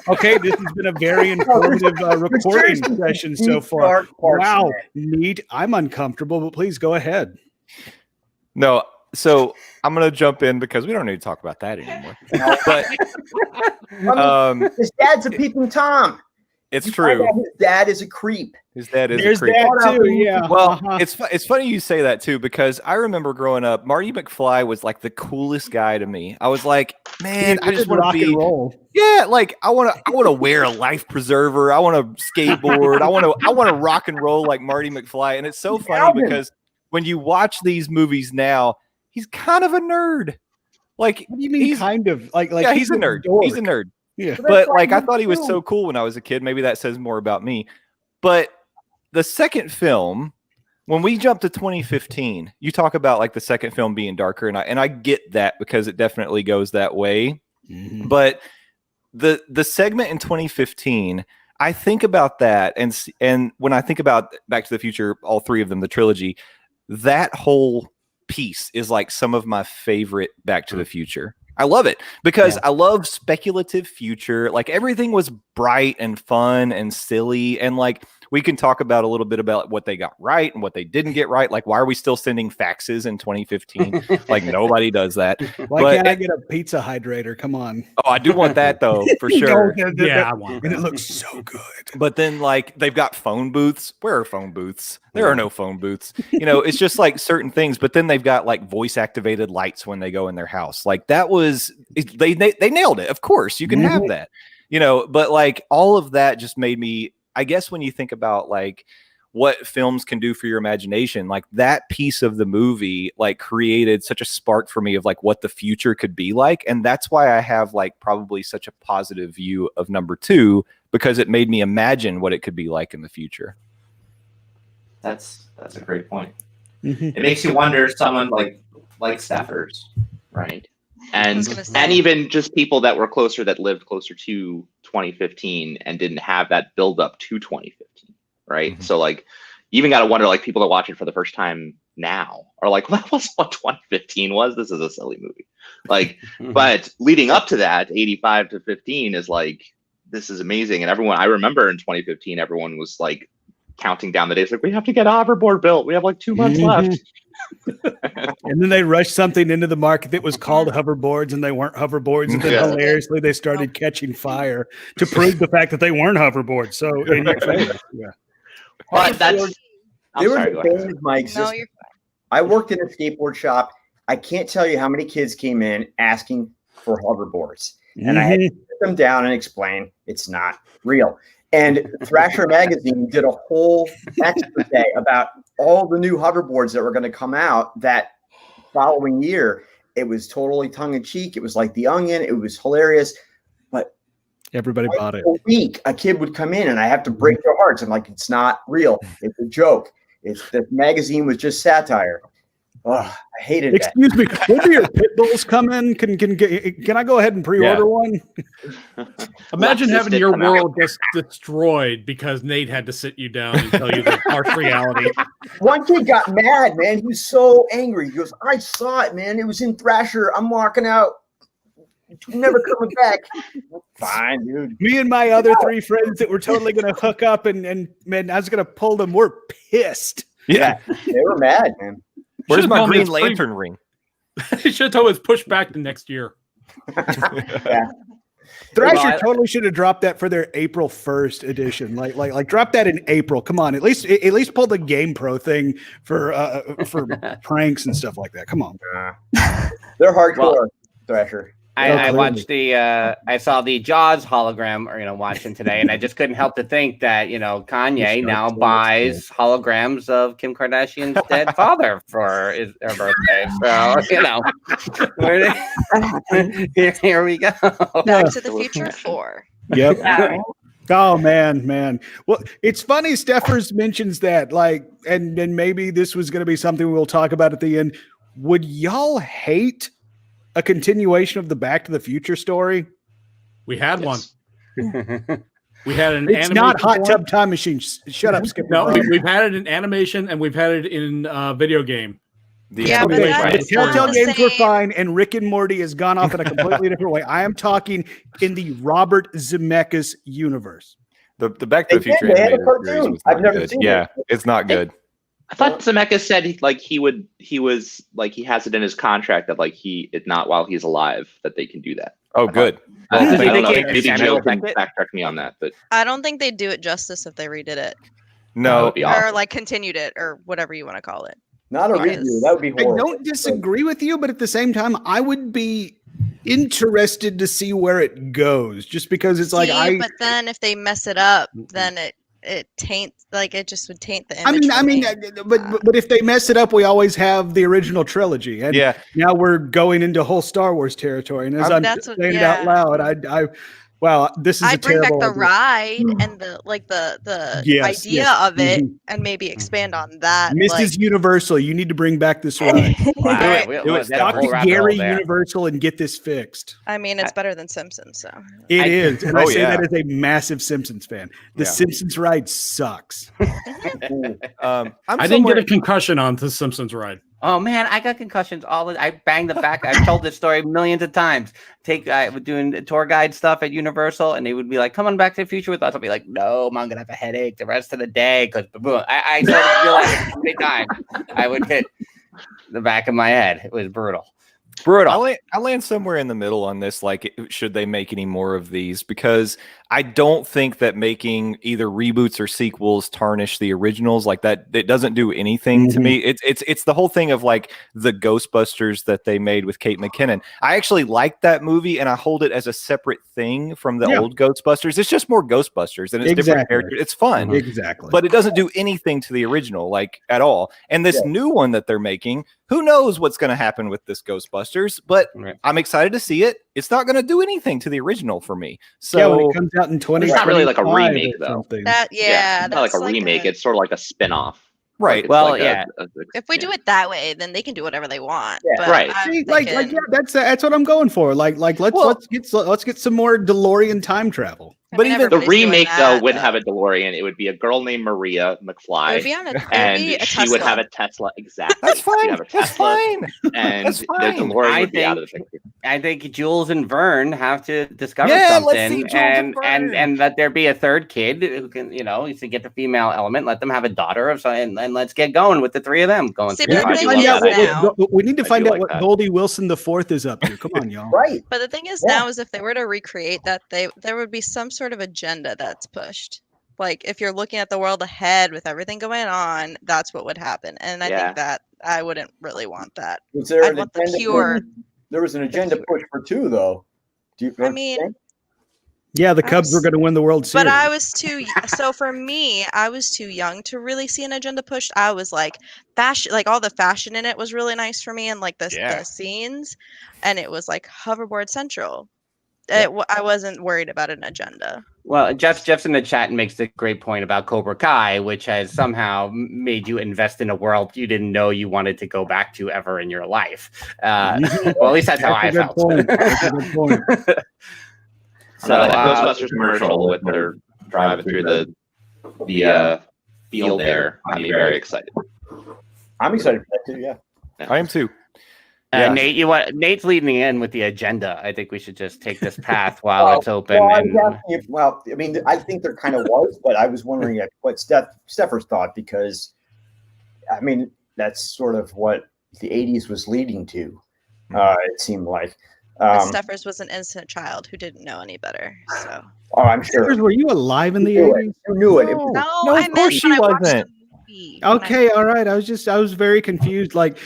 Speaker 4: Okay, this has been a very informative recording session so far. Wow, neat. I'm uncomfortable, but please go ahead.
Speaker 5: No, so I'm going to jump in because we don't need to talk about that anymore. But
Speaker 3: his dad's a peeping Tom.
Speaker 5: It's true.
Speaker 3: His dad is a creep.
Speaker 5: His dad is
Speaker 4: There's
Speaker 5: a creep.
Speaker 4: that too, yeah.
Speaker 5: Well, it's funny you say that too, because I remember growing up, Marty McFly was like the coolest guy to me. I was like, man, I just want to be
Speaker 4: roll.
Speaker 5: Yeah, like I want to wear a life preserver. I want to skateboard. I want to rock and roll like Marty McFly. And it's so funny because when you watch these movies now, he's kind of a nerd. Like,
Speaker 4: what do you mean he's kind of like
Speaker 5: yeah, he's a nerd. He's a nerd.
Speaker 4: Yeah.
Speaker 5: But like I thought he was so cool when I was a kid. Maybe that says more about me. But the second film, when we jump to 2015, you talk about like the second film being darker, and I get that because it definitely goes that way. Mm-hmm. But the segment in 2015, I think about that, and when I think about Back to the Future, all three of them, the trilogy, that whole piece is like some of my favorite Back to the Future. I love it because I love speculative future. Like everything was bright and fun and silly. And like we can talk about a little bit about what they got right and what they didn't get right. Like, why are we still sending faxes in 2015? Like, nobody does that.
Speaker 4: Why can't I get a pizza hydrator? Come on.
Speaker 5: Oh, I do want that though, for sure.
Speaker 6: Yeah, I want
Speaker 4: And it
Speaker 6: that.
Speaker 4: looks so good.
Speaker 5: But then, like, they've got phone booths. Where are phone booths? There are no phone booths. You know, it's just like certain things. But then they've got like voice activated lights when they go in their house. Like, that was they nailed it. Of course, you can have that. You know, but like all of that just made me, I guess, when you think about like what films can do for your imagination, like that piece of the movie like created such a spark for me of like what the future could be like. And that's why I have like probably such a positive view of number 2, because it made me imagine what it could be like in the future.
Speaker 8: That's a great point.
Speaker 4: Mhm.
Speaker 8: It makes you wonder, someone like staffers, right? And even just people that were closer, that lived closer to 2015 and didn't have that build up to 2015, right?
Speaker 5: Mm-hmm.
Speaker 8: So like, you even got to wonder, like, people that watch it for the first time now are like, well, that wasn't what 2015 was. This is a silly movie. Like, but leading up to that, 85 to 15 is like, this is amazing. And everyone, I remember in 2015, everyone was like counting down the days, like, we have to get a hoverboard built. We have like 2 months left.
Speaker 4: And then they rushed something into the market that was called hoverboards, and they weren't hoverboards. And then hilariously, they started catching fire to prove the fact that they weren't hoverboards. So, yeah.
Speaker 8: But that's,
Speaker 3: There
Speaker 8: I'm sorry,
Speaker 3: was
Speaker 8: go
Speaker 3: a
Speaker 8: ahead.
Speaker 3: thing with my existence.
Speaker 7: No, you're
Speaker 3: I worked in a skateboard shop. I can't tell you how many kids came in asking for hoverboards. And I had to sit them down and explain it's not real. And Thrasher Magazine did a whole expose about all the new hoverboards that were going to come out that following year. It was totally tongue-in-cheek. It was like The Onion. It was hilarious. But
Speaker 4: Everybody bought it.
Speaker 3: a week, a kid would come in and I have to break their hearts. I'm like, it's not real. It's a joke. The magazine was just satire. Oh, I hated that.
Speaker 4: Excuse me, when do your pit bulls come in? Can I go ahead and pre-order one?
Speaker 6: Imagine
Speaker 8: Lexus
Speaker 6: having
Speaker 8: did
Speaker 6: your
Speaker 8: come out.
Speaker 6: world just destroyed because Nate had to sit you down and tell you the harsh reality.
Speaker 3: One kid got mad, man. He was so angry. He goes, I saw it, man. It was in Thrasher. I'm walking out. Never coming back. Fine, dude.
Speaker 4: Me and my other 3 friends that were totally going to hook up and man, I was going to pull them. We're pissed.
Speaker 5: Yeah.
Speaker 3: They were mad, man.
Speaker 5: Where's
Speaker 6: Should've
Speaker 5: my
Speaker 6: told me
Speaker 5: Green
Speaker 6: it's free.
Speaker 5: Lantern ring?
Speaker 6: You should have told us push back to next year.
Speaker 3: Yeah.
Speaker 4: Thrasher
Speaker 2: Well, I-
Speaker 4: totally should have dropped that for their April 1st edition. Like drop that in April. Come on, at least pull the Game Pro thing for pranks and stuff like that. Come on.
Speaker 3: They're hardcore,
Speaker 2: Well-
Speaker 3: Thrasher.
Speaker 2: I watched I saw the Jaws hologram, watching today, and I just couldn't help to think that, Kanye now buys holograms of Kim Kardashian's dead father for her birthday. So, here we go.
Speaker 7: Back to the Future 4.
Speaker 4: Yep. Oh man. Well, it's funny. Steffers mentions that, and then maybe this was going to be something we'll talk about at the end. Would y'all hate a continuation of the Back to the Future story?
Speaker 6: We had
Speaker 8: Yes.
Speaker 6: one. We had an
Speaker 4: It's
Speaker 6: animation
Speaker 4: not Hot
Speaker 6: form.
Speaker 4: Tub Time Machine. Shut up, Skip.
Speaker 6: No, we've had it in animation and we've had it in video game.
Speaker 7: Yeah, but
Speaker 4: Okay,
Speaker 7: that's
Speaker 4: the
Speaker 7: not
Speaker 4: Telltale
Speaker 7: the
Speaker 4: games were
Speaker 7: same.
Speaker 4: fine, and Rick and Morty has gone off in a completely different way. I am talking in the Robert Zemeckis universe.
Speaker 5: The Back to the
Speaker 3: They did.
Speaker 5: Future
Speaker 3: They had a
Speaker 5: animated
Speaker 3: cartoon.
Speaker 5: series was
Speaker 3: I've
Speaker 5: not
Speaker 3: never
Speaker 5: good.
Speaker 3: seen
Speaker 5: Yeah,
Speaker 3: it.
Speaker 5: it's not good.
Speaker 8: I thought Zemeckis said he has it in his contract that it's not while he's alive that they can do that.
Speaker 5: Oh, good.
Speaker 8: I
Speaker 2: Does he
Speaker 8: don't know.
Speaker 2: think
Speaker 8: Maybe
Speaker 2: Samuel
Speaker 8: Joe can
Speaker 2: Beckett?
Speaker 8: backtrack me on that, but
Speaker 7: I don't think they'd do it justice if they redid it.
Speaker 8: that
Speaker 5: No,
Speaker 8: would be awesome.
Speaker 7: Or like continued it or whatever you want to call it.
Speaker 3: Not a
Speaker 7: Because-
Speaker 3: redo. That would be
Speaker 4: I
Speaker 3: horrible.
Speaker 4: don't disagree with you, but at the same time, I would be interested to see where it goes, just because it's like
Speaker 7: But then if they mess it up, then it taints, like it just would taint the
Speaker 4: I
Speaker 7: image.
Speaker 4: mean,
Speaker 7: for me.
Speaker 4: but if they mess it up, we always have the original trilogy, and
Speaker 5: yeah.
Speaker 4: now we're going into whole Star Wars territory. And as I'm
Speaker 7: That's what-
Speaker 4: saying it
Speaker 7: yeah.
Speaker 4: out loud, wow, this is
Speaker 7: I
Speaker 4: a
Speaker 7: bring back
Speaker 4: terrible
Speaker 7: the
Speaker 4: idea.
Speaker 7: ride and the
Speaker 4: Yes,
Speaker 7: idea
Speaker 4: yes.
Speaker 7: of it,
Speaker 4: Mhm.
Speaker 7: and maybe expand on that.
Speaker 4: Mrs. Universal, you need to bring back this ride.
Speaker 2: Wow.
Speaker 7: Right.
Speaker 5: Do it,
Speaker 2: That's a
Speaker 4: Talk
Speaker 2: whole
Speaker 4: to
Speaker 2: rabbit hole
Speaker 4: Gary
Speaker 2: there.
Speaker 4: Universal and get this fixed.
Speaker 7: I mean, it's better than Simpsons. So
Speaker 4: It
Speaker 2: I-
Speaker 4: is, and I
Speaker 5: Oh,
Speaker 4: say
Speaker 5: yeah.
Speaker 4: that as a massive Simpsons fan. The
Speaker 5: Yeah.
Speaker 4: Simpsons ride sucks.
Speaker 5: I'm
Speaker 6: I didn't
Speaker 5: somewhere-
Speaker 6: get a concussion on the Simpsons ride.
Speaker 2: Oh man, I got concussions I banged the back. I've told this story millions of times. I was doing tour guide stuff at Universal, and they would be like, "Come on, Back to the Future with us." I'll be like, "No, Mom, I'm gonna have a headache the rest of the day." Because I started to realize how many times I would hit the back of my head. It was brutal.
Speaker 5: I land somewhere in the middle on this. Like, should they make any more of these? Because I don't think that making either reboots or sequels tarnish the originals. Like that, it doesn't do anything to me. It's the whole thing of like the Ghostbusters that they made with Kate McKinnon. I actually like that movie, and I hold it as a separate thing from the old Ghostbusters. It's just more Ghostbusters, and it's different characters. It's fun,
Speaker 4: exactly,
Speaker 5: but it doesn't do anything to the original, like at all. And this new one that they're making, who knows what's going to happen with this Ghostbusters? But I'm excited to see it. It's not going to do anything to the original for me. So
Speaker 4: when it comes out in 20,
Speaker 8: it's not really like a remake, though.
Speaker 7: It's
Speaker 8: not like a remake. It's sort of like a spin-off.
Speaker 5: Right.
Speaker 8: Like
Speaker 2: well,
Speaker 7: if we do it that way, then they can do whatever they want.
Speaker 8: Yeah.
Speaker 7: But
Speaker 8: right.
Speaker 7: I'm
Speaker 4: that's what I'm going for. Let's get some more DeLorean time travel.
Speaker 8: But even the remake, though, wouldn't have a DeLorean. It would be a girl named Maria McFly, and she would have a Tesla. Exactly.
Speaker 5: That's fine.
Speaker 8: That's fine. And the DeLorean would be out of the picture.
Speaker 2: I think Jules and Vern have to discover something, and let there be a third kid who can, to get the female element. Let them have a daughter of something, and let's get going with the three of them going.
Speaker 4: We need to find out what Goldie Wilson IV is up to. Come on, y'all.
Speaker 3: Right.
Speaker 7: But the thing is now is if they were to recreate that, there would be some sort of agenda that's pushed. Like if you're looking at the world ahead with everything going on, that's what would happen. And I think that I wouldn't really want that.
Speaker 3: Was there
Speaker 7: I'd want the pure.
Speaker 3: There was an agenda push for 2, though.
Speaker 7: The
Speaker 4: Cubs were going to win the World Series.
Speaker 7: But I was too. So for me, I was too young to really see an agenda pushed. I was like fashion, like all the fashion in it was really nice for me, and like the scenes, and it was like hoverboard central. I wasn't worried about an agenda.
Speaker 2: Well, Jeff's in the chat and makes a great point about Cobra Kai, which has somehow made you invest in a world you didn't know you wanted to go back to ever in your life. Well, at least that's how I felt.
Speaker 4: That's a good point.
Speaker 8: So like the Ghostbusters commercial with their driving through the field there, I'm very excited.
Speaker 3: I'm excited for that too. Yeah,
Speaker 5: I am too.
Speaker 2: Nate, Nate's leading in with the agenda. I think we should just take this path while it's open.
Speaker 3: I mean, I think there kind of was, but I was wondering what Steffers thought, because, I mean, that's sort of what the 80s was leading to. It seemed like.
Speaker 7: Steffers was an innocent child who didn't know any better. So.
Speaker 3: Oh, I'm sure.
Speaker 4: Steffers, were you alive in the 80s?
Speaker 3: You knew it.
Speaker 7: No,
Speaker 5: of course she wasn't.
Speaker 4: Okay, all right. I was very confused. Like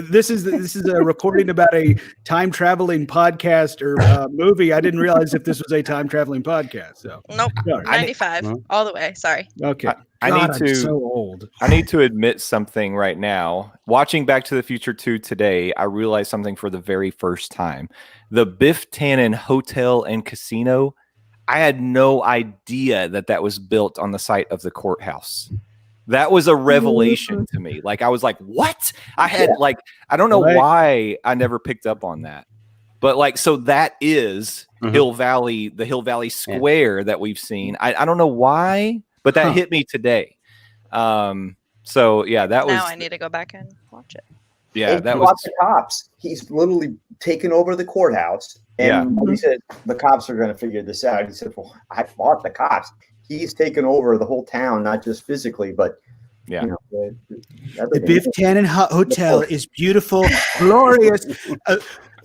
Speaker 4: this is a recording about a time traveling podcast or movie. I didn't realize if this was a time traveling podcast. So
Speaker 7: nope, 95 all the way. Sorry.
Speaker 4: Okay.
Speaker 5: I'm
Speaker 4: so old.
Speaker 5: I need to admit something right now. Watching Back to the Future 2 today, I realized something for the very first time. The Biff Tannen Hotel and Casino. I had no idea that was built on the site of the courthouse. That was a revelation to me. Like I was like, what? I had I don't know why I never picked up on that. But like, so that is Hill Valley, the Hill Valley Square that we've seen. I don't know why, but that hit me today. So yeah, that was.
Speaker 7: Now I need to go back and watch it.
Speaker 5: Yeah, that was
Speaker 3: the cops. He's literally taken over the courthouse, and he said the cops are going to figure this out. He said, "Well, I fought the cops." He's taken over the whole town, not just physically, but
Speaker 4: the Biff Tannen Hotel is beautiful, glorious.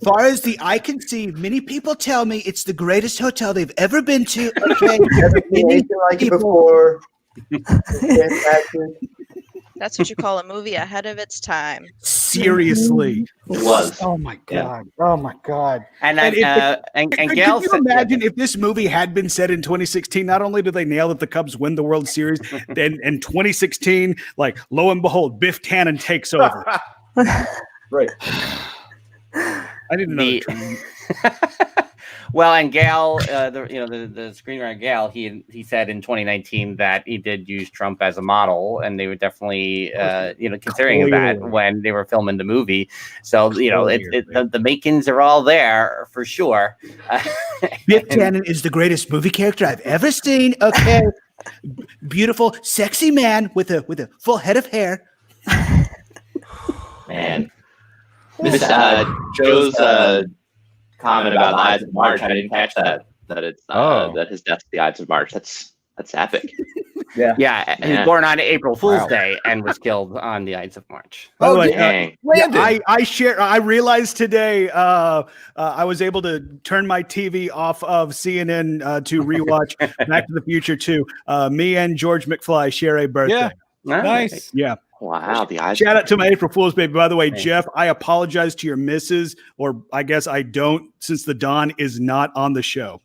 Speaker 4: Far as the eye can see, many people tell me it's the greatest hotel they've ever been to. Okay,
Speaker 3: never seen anything like it before.
Speaker 7: That's what you call a movie ahead of its time.
Speaker 4: Seriously,
Speaker 8: it was.
Speaker 4: Oh my god! Yeah. Oh my god!
Speaker 2: And
Speaker 4: Gail, can you imagine if this movie had been set in 2016? Not only did they nail that the Cubs win the World Series, then in 2016, like lo and behold, Biff Tannen takes over.
Speaker 3: Right.
Speaker 4: I didn't know.
Speaker 2: Well, and Gail, the screenwriter Gail, he said in 2019 that he did use Trump as a model, and they were definitely considering that when they were filming the movie. So the makings are all there for sure.
Speaker 4: Biff Tannen is the greatest movie character I've ever seen. Okay, beautiful, sexy man with a full head of hair.
Speaker 8: Man, this Joe's comment about the Ides of March. I didn't catch that. That it's that his death's the Ides of March. That's epic.
Speaker 2: Yeah, he was born on April Fool's Day and was killed on the Ides of March.
Speaker 4: Oh,
Speaker 8: dang!
Speaker 4: I realized today I was able to turn my TV off of CNN to rewatch Back to the Future 2. Me and George McFly share a birthday.
Speaker 5: Yeah, nice.
Speaker 4: Yeah.
Speaker 8: Wow, the Ides.
Speaker 4: Shout out to my April Fool's baby. By the way, Jeff, I apologize to your missus, or I guess I don't, since the Don is not on the show.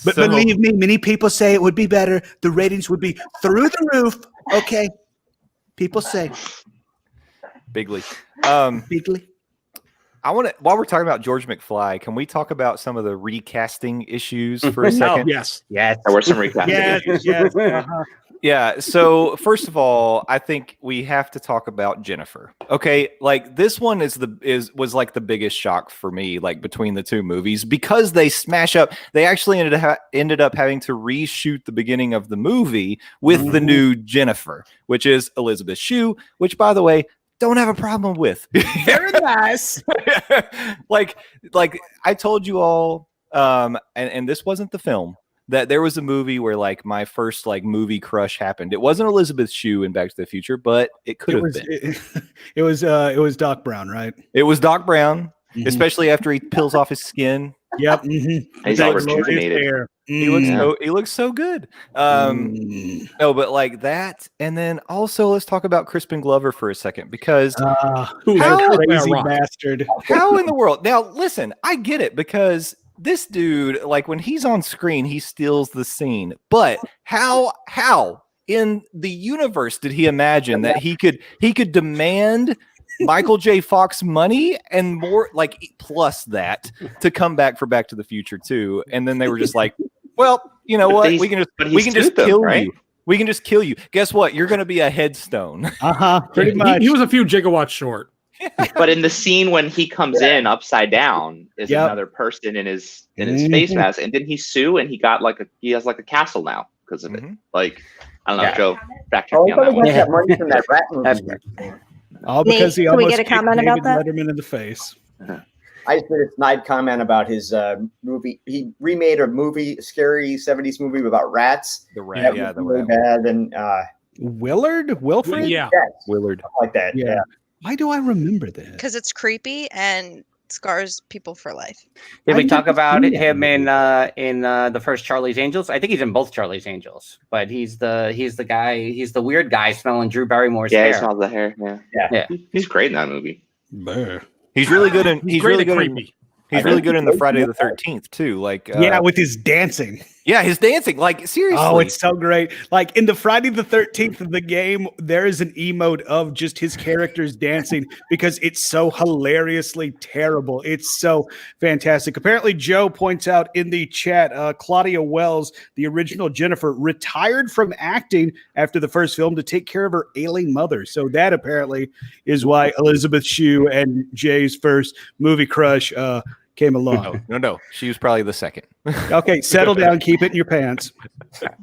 Speaker 4: But believe me, many people say it would be better. The ratings would be through the roof. Okay. People say.
Speaker 5: Bigly.
Speaker 4: Bigly.
Speaker 5: I want to, while we're talking about George McFly, can we talk about some of the recasting issues for a second?
Speaker 4: Yes.
Speaker 2: Yes.
Speaker 8: There were some recasting.
Speaker 4: Yes. Uh-huh.
Speaker 5: Yeah. So first of all, I think we have to talk about Jennifer. Okay, like this one was like the biggest shock for me, like between the two movies, because they smash up. They actually ended up having to reshoot the beginning of the movie with the new Jennifer, which is Elizabeth Shue, which, by the way, don't have a problem with.
Speaker 4: Very nice.
Speaker 5: like I told you all, and this wasn't the film, that there was a movie where like my first like movie crush happened. It wasn't Elizabeth Shue in Back to the Future, but it could have been.
Speaker 4: It was Doc Brown, right?
Speaker 5: It was Doc Brown, especially after he peels off his skin.
Speaker 4: Yep. Mm-hmm.
Speaker 8: He's all rejuvenated.
Speaker 5: He looks so good. No, but like that, and then also let's talk about Crispin Glover for a second, because
Speaker 4: crazy bastard.
Speaker 5: How in the world? Now listen, I get it, because this dude, like when he's on screen, he steals the scene. But how in the universe did he imagine that he could demand Michael J. Fox money and more, like plus that, to come back for Back to the Future 2? And then they were just like, well, you know what? We can just kill you. We can just kill you. Guess what? You're going to be a headstone.
Speaker 4: Pretty much.
Speaker 6: He was a few gigawatts short.
Speaker 8: But in the scene when he comes in upside down is another person in his face mask, and didn't he sue? And he has like a castle now because of it. Like, I don't know, Joe, back check me on that one.
Speaker 3: That money from that rat movie.
Speaker 4: All because he
Speaker 1: Nate, can we
Speaker 4: almost
Speaker 1: get a comment
Speaker 4: kicked
Speaker 1: about
Speaker 4: David
Speaker 1: that?
Speaker 4: Letterman in the face.
Speaker 3: I just did a snide comment about his movie. He remade a scary 70s movie about rats.
Speaker 5: The rat,
Speaker 3: that was really bad. And
Speaker 4: Wilfred?
Speaker 6: Yeah.
Speaker 5: Willard.
Speaker 3: Like that. Yeah.
Speaker 4: Why do I remember that?
Speaker 7: Because it's creepy and scars people for life.
Speaker 2: Did we
Speaker 4: I
Speaker 2: talk
Speaker 4: never
Speaker 2: about
Speaker 4: seen that
Speaker 2: him
Speaker 4: movie.
Speaker 2: in the first Charlie's Angels? I think he's in both Charlie's Angels, but he's the guy. He's the weird guy smelling Drew Barrymore's hair.
Speaker 8: Yeah, he smells the hair. Yeah. He's great in that movie.
Speaker 5: He's really good in. He's really good.
Speaker 6: Creepy.
Speaker 5: He's really good in the Friday the 13th too. Like
Speaker 4: with his dancing.
Speaker 5: Yeah, his dancing. Like seriously.
Speaker 4: Oh, it's so great. Like in the Friday the 13th of the game, there is an emote of just his characters dancing because it's so hilariously terrible. It's so fantastic. Apparently, Joe points out in the chat, Claudia Wells, the original Jennifer, retired from acting after the first film to take care of her ailing mother. So that apparently is why Elizabeth Shue and Jay's first movie crush came along.
Speaker 5: No. She was probably the second.
Speaker 4: Okay, settle down. Keep it in your pants.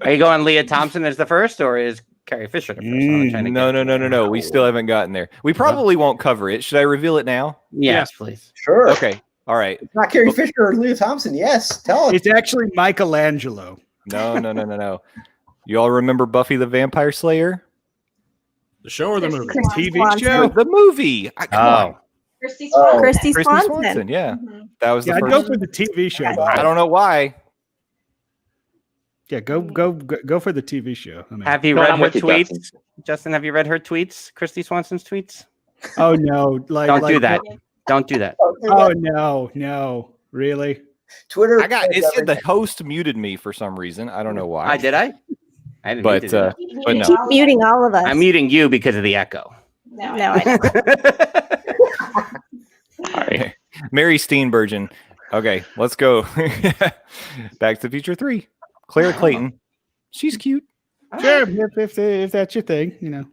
Speaker 2: Are you going Leah Thompson as the first, or is Carrie Fisher the first?
Speaker 5: No. We still haven't gotten there. We probably won't cover it. Should I reveal it now?
Speaker 2: Yes, please.
Speaker 3: Sure.
Speaker 5: Okay. All right.
Speaker 3: It's not Carrie Fisher or Leah Thompson. Yes. Tell us.
Speaker 4: It's actually Michelangelo.
Speaker 5: No. You all remember Buffy the Vampire Slayer?
Speaker 6: The show or the movie?
Speaker 4: TV show?
Speaker 5: The movie. Come on.
Speaker 1: Christy
Speaker 5: Christy
Speaker 1: Swanson.
Speaker 5: Swanson. Yeah. That was the
Speaker 4: I'd
Speaker 5: first.
Speaker 4: go for the TV show.
Speaker 5: I don't know why.
Speaker 4: Yeah, go for the TV show. I mean,
Speaker 2: Have you
Speaker 8: No,
Speaker 2: read
Speaker 8: I'm
Speaker 2: her
Speaker 8: with you,
Speaker 2: tweets? Justin, have you read her tweets? Christy Swanson's tweets?
Speaker 4: oh no,
Speaker 2: Don't do that. Don't do that.
Speaker 4: Oh no, really?
Speaker 3: Twitter.
Speaker 5: It said the host muted me for some reason. I don't know why.
Speaker 2: Did I? I didn't
Speaker 5: But
Speaker 2: mute it.
Speaker 5: but no.
Speaker 1: Keep muting all of us.
Speaker 2: I'm muting you because of the echo.
Speaker 1: No, I know.
Speaker 8: All right.
Speaker 5: Mary Steenburgen. Okay, let's go. Back to the Future 3. Claire Clayton. She's cute.
Speaker 4: Sure, if that's your thing, you know.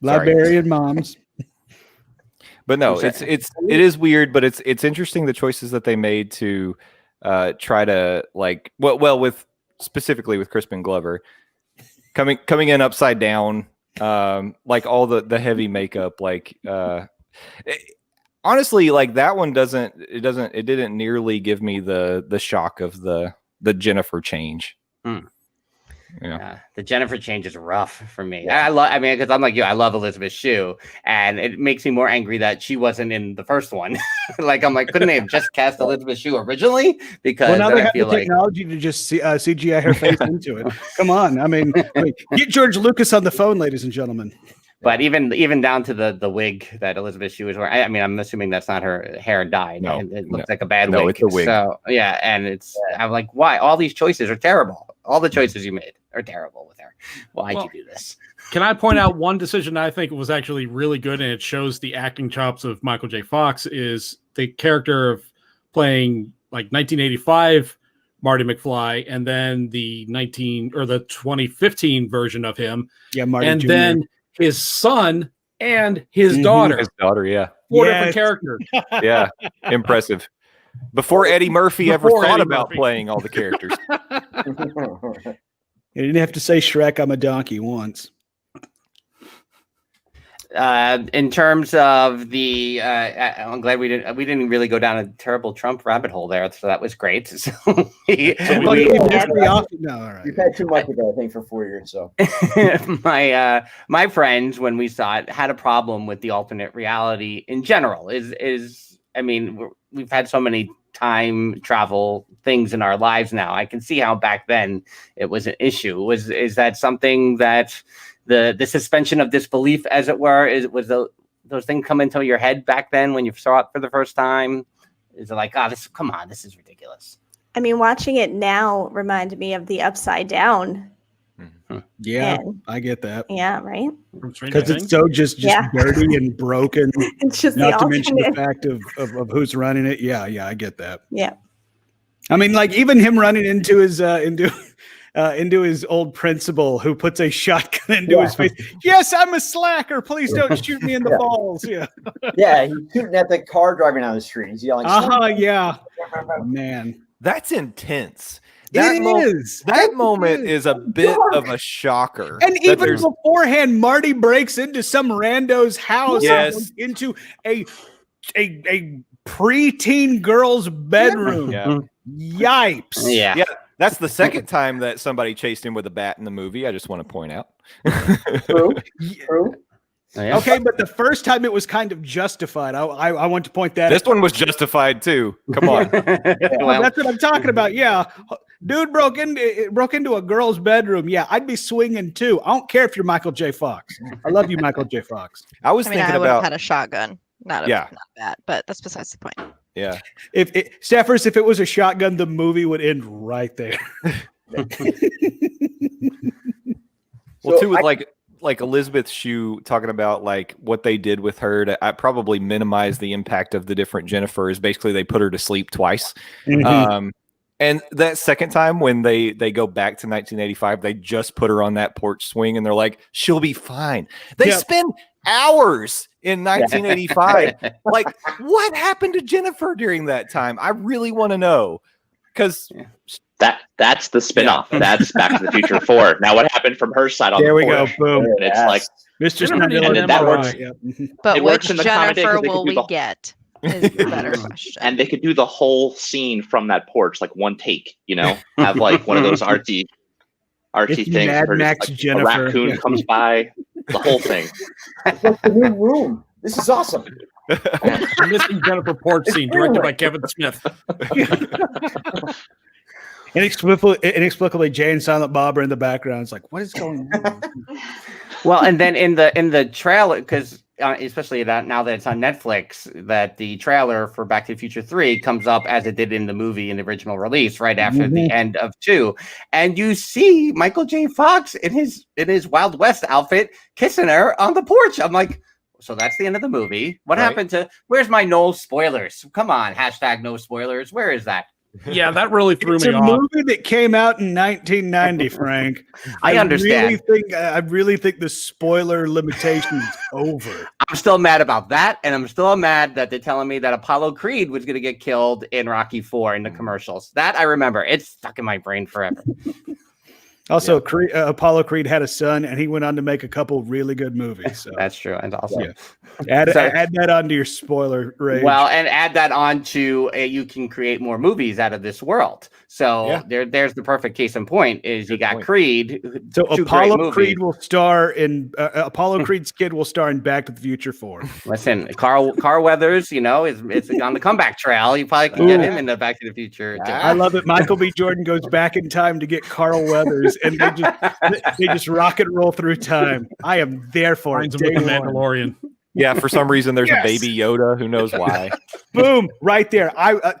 Speaker 4: Librarian moms.
Speaker 5: But no, it is weird, but it's interesting the choices that they made to try to specifically with Crispin Glover coming in upside down Like all the heavy makeup, like honestly, like that one it didn't nearly give me the shock of the Jennifer change.
Speaker 2: Yeah, the Jennifer change is rough for me. I mean, because I'm like you, I love Elizabeth Shue, and it makes me more angry that she wasn't in the first one. Like, I'm like, couldn't they have just cast Elizabeth Shue originally? Because
Speaker 4: now they have the
Speaker 2: like
Speaker 4: technology to just CGI her face into it. Come on, I mean, get George Lucas on the phone, ladies and gentlemen.
Speaker 2: But even down to the wig that Elizabeth Shue is wearing, I mean, I'm assuming that's not her hair dyed.
Speaker 5: No,
Speaker 2: it looks like a bad wig.
Speaker 5: It's a wig.
Speaker 2: So yeah, and I'm like, why? All these choices are terrible. All the choices you made are terrible with her. Why'd you do this?
Speaker 6: Can I point out one decision I think was actually really good, and it shows the acting chops of Michael J. Fox, is the character of playing like 1985 Marty McFly, and then the 2015 version of him.
Speaker 4: Yeah, Marty
Speaker 6: and
Speaker 4: Jr.
Speaker 6: then his son and his daughter.
Speaker 5: His daughter, yeah.
Speaker 6: Four different characters.
Speaker 5: Yeah, impressive. Before Eddie Murphy ever thought about playing all the characters.
Speaker 4: You didn't have to say Shrek, I'm a donkey once.
Speaker 2: In terms of the, I'm glad we didn't really go down a terrible Trump rabbit hole there, so that was great. So
Speaker 3: You've had too much of it, I think, for 4 years. So
Speaker 2: my friends, when we saw it, had a problem with the alternate reality in general. I mean, we've had so many time travel things in our lives now. I can see how back then it was an issue. Is that something that the suspension of disbelief, as it were, those things come into your head back then when you saw it for the first time? Is it like, come on, this is ridiculous?
Speaker 1: I mean, watching it now reminded me of the Upside Down.
Speaker 4: Yeah, I get that.
Speaker 1: Yeah, right.
Speaker 4: Because it's so just dirty and broken.
Speaker 1: It's just
Speaker 4: not to mention the fact of who's running it. Yeah, I get that.
Speaker 1: Yeah.
Speaker 4: I mean, like even him running into his into his old principal who puts a shotgun into his face. Yes, I'm a slacker. Please don't shoot me in the balls. Yeah.
Speaker 3: Yeah, he's shooting at the car driving down the street. He's yelling.
Speaker 4: Yeah. Man,
Speaker 5: that's intense.
Speaker 4: That
Speaker 5: moment is a bit of a shocker.
Speaker 4: And even beforehand, Marty breaks into some rando's house into a preteen girl's bedroom.
Speaker 5: Yeah.
Speaker 4: Yipes.
Speaker 2: Yeah.
Speaker 5: That's the second time that somebody chased him with a bat in the movie. I just want to point out.
Speaker 3: True.
Speaker 2: Yeah.
Speaker 4: Okay, but the first time it was kind of justified. I want to point that
Speaker 5: This one was justified too. Come on.
Speaker 4: Well, that's what I'm talking about. Yeah. Dude broke into a girl's bedroom. Yeah, I'd be swinging too. I don't care if you're Michael J. Fox. I love you, Michael J. Fox.
Speaker 7: I would have had a shotgun. Not that, but that's besides the point.
Speaker 5: Yeah.
Speaker 4: Staffers, if it was a shotgun, the movie would end right there.
Speaker 5: Well, too, with like Elizabeth Shue talking about like what they did with her to probably minimize the impact of the different Jennifers. Basically, they put her to sleep twice. And that second time when they go back to 1985, they just put her on that porch swing and they're like, she'll be fine. They spend hours in 1985. Like, what happened to Jennifer during that time? I really want to know. Because
Speaker 8: that's the spinoff. That's Back to the Future 4. Now, what happened from her side on the porch?
Speaker 4: There we go. Boom.
Speaker 8: And it's like,
Speaker 4: Mr.
Speaker 8: and that works.
Speaker 7: But which Jennifer will we get? Is the better question.
Speaker 8: And they could do the whole scene from that porch, like one take, have like one of those artsy things.
Speaker 4: Mad Max
Speaker 8: just, like,
Speaker 4: Jennifer.
Speaker 8: A raccoon comes by, the whole thing.
Speaker 3: It's like the new room. This is awesome.
Speaker 6: The missing Jennifer porch scene, directed by Kevin Smith.
Speaker 4: Inexplicably, Jay and Silent Bob are in the background. It's like, what is going on?
Speaker 2: Well, and then in the trailer, because especially now that it's on Netflix, that the trailer for Back to the Future 3 comes up as it did in the movie in the original release, right after the end of 2, and you see Michael J. Fox in his Wild West outfit kissing her on the porch. I'm like, so that's the end of the movie. What happened to? Where's my no spoilers? Come on, hashtag no spoilers. Where is that?
Speaker 6: Yeah, that really threw
Speaker 4: it's
Speaker 6: me off.
Speaker 4: It's a movie that came out in 1990, Frank.
Speaker 2: I understand.
Speaker 4: I really think the spoiler limitation is over.
Speaker 2: I'm still mad about that, and I'm still mad that they're telling me that Apollo Creed was going to get killed in Rocky IV in the commercials. That I remember. It's stuck in my brain forever.
Speaker 4: Also, Apollo Creed had a son, and he went on to make a couple really good movies. So.
Speaker 2: That's true. And also,
Speaker 4: add that onto your spoiler rage.
Speaker 2: Well, and add that on to you can create more movies out of this world. So there's the perfect case in point. Is you got Creed.
Speaker 4: So Apollo Creed will star in Apollo Creed's kid will star in Back to the Future 4.
Speaker 2: Listen, Carl Weathers, is on the comeback trail. You probably can get him in the Back to the Future.
Speaker 4: I love it. Michael B. Jordan goes back in time to get Carl Weathers, and they just rock and roll through time. I am there for it.
Speaker 6: Day Mandalorian.
Speaker 5: Yeah, for some reason there's a baby Yoda. Who knows why?
Speaker 4: Boom! Right there. I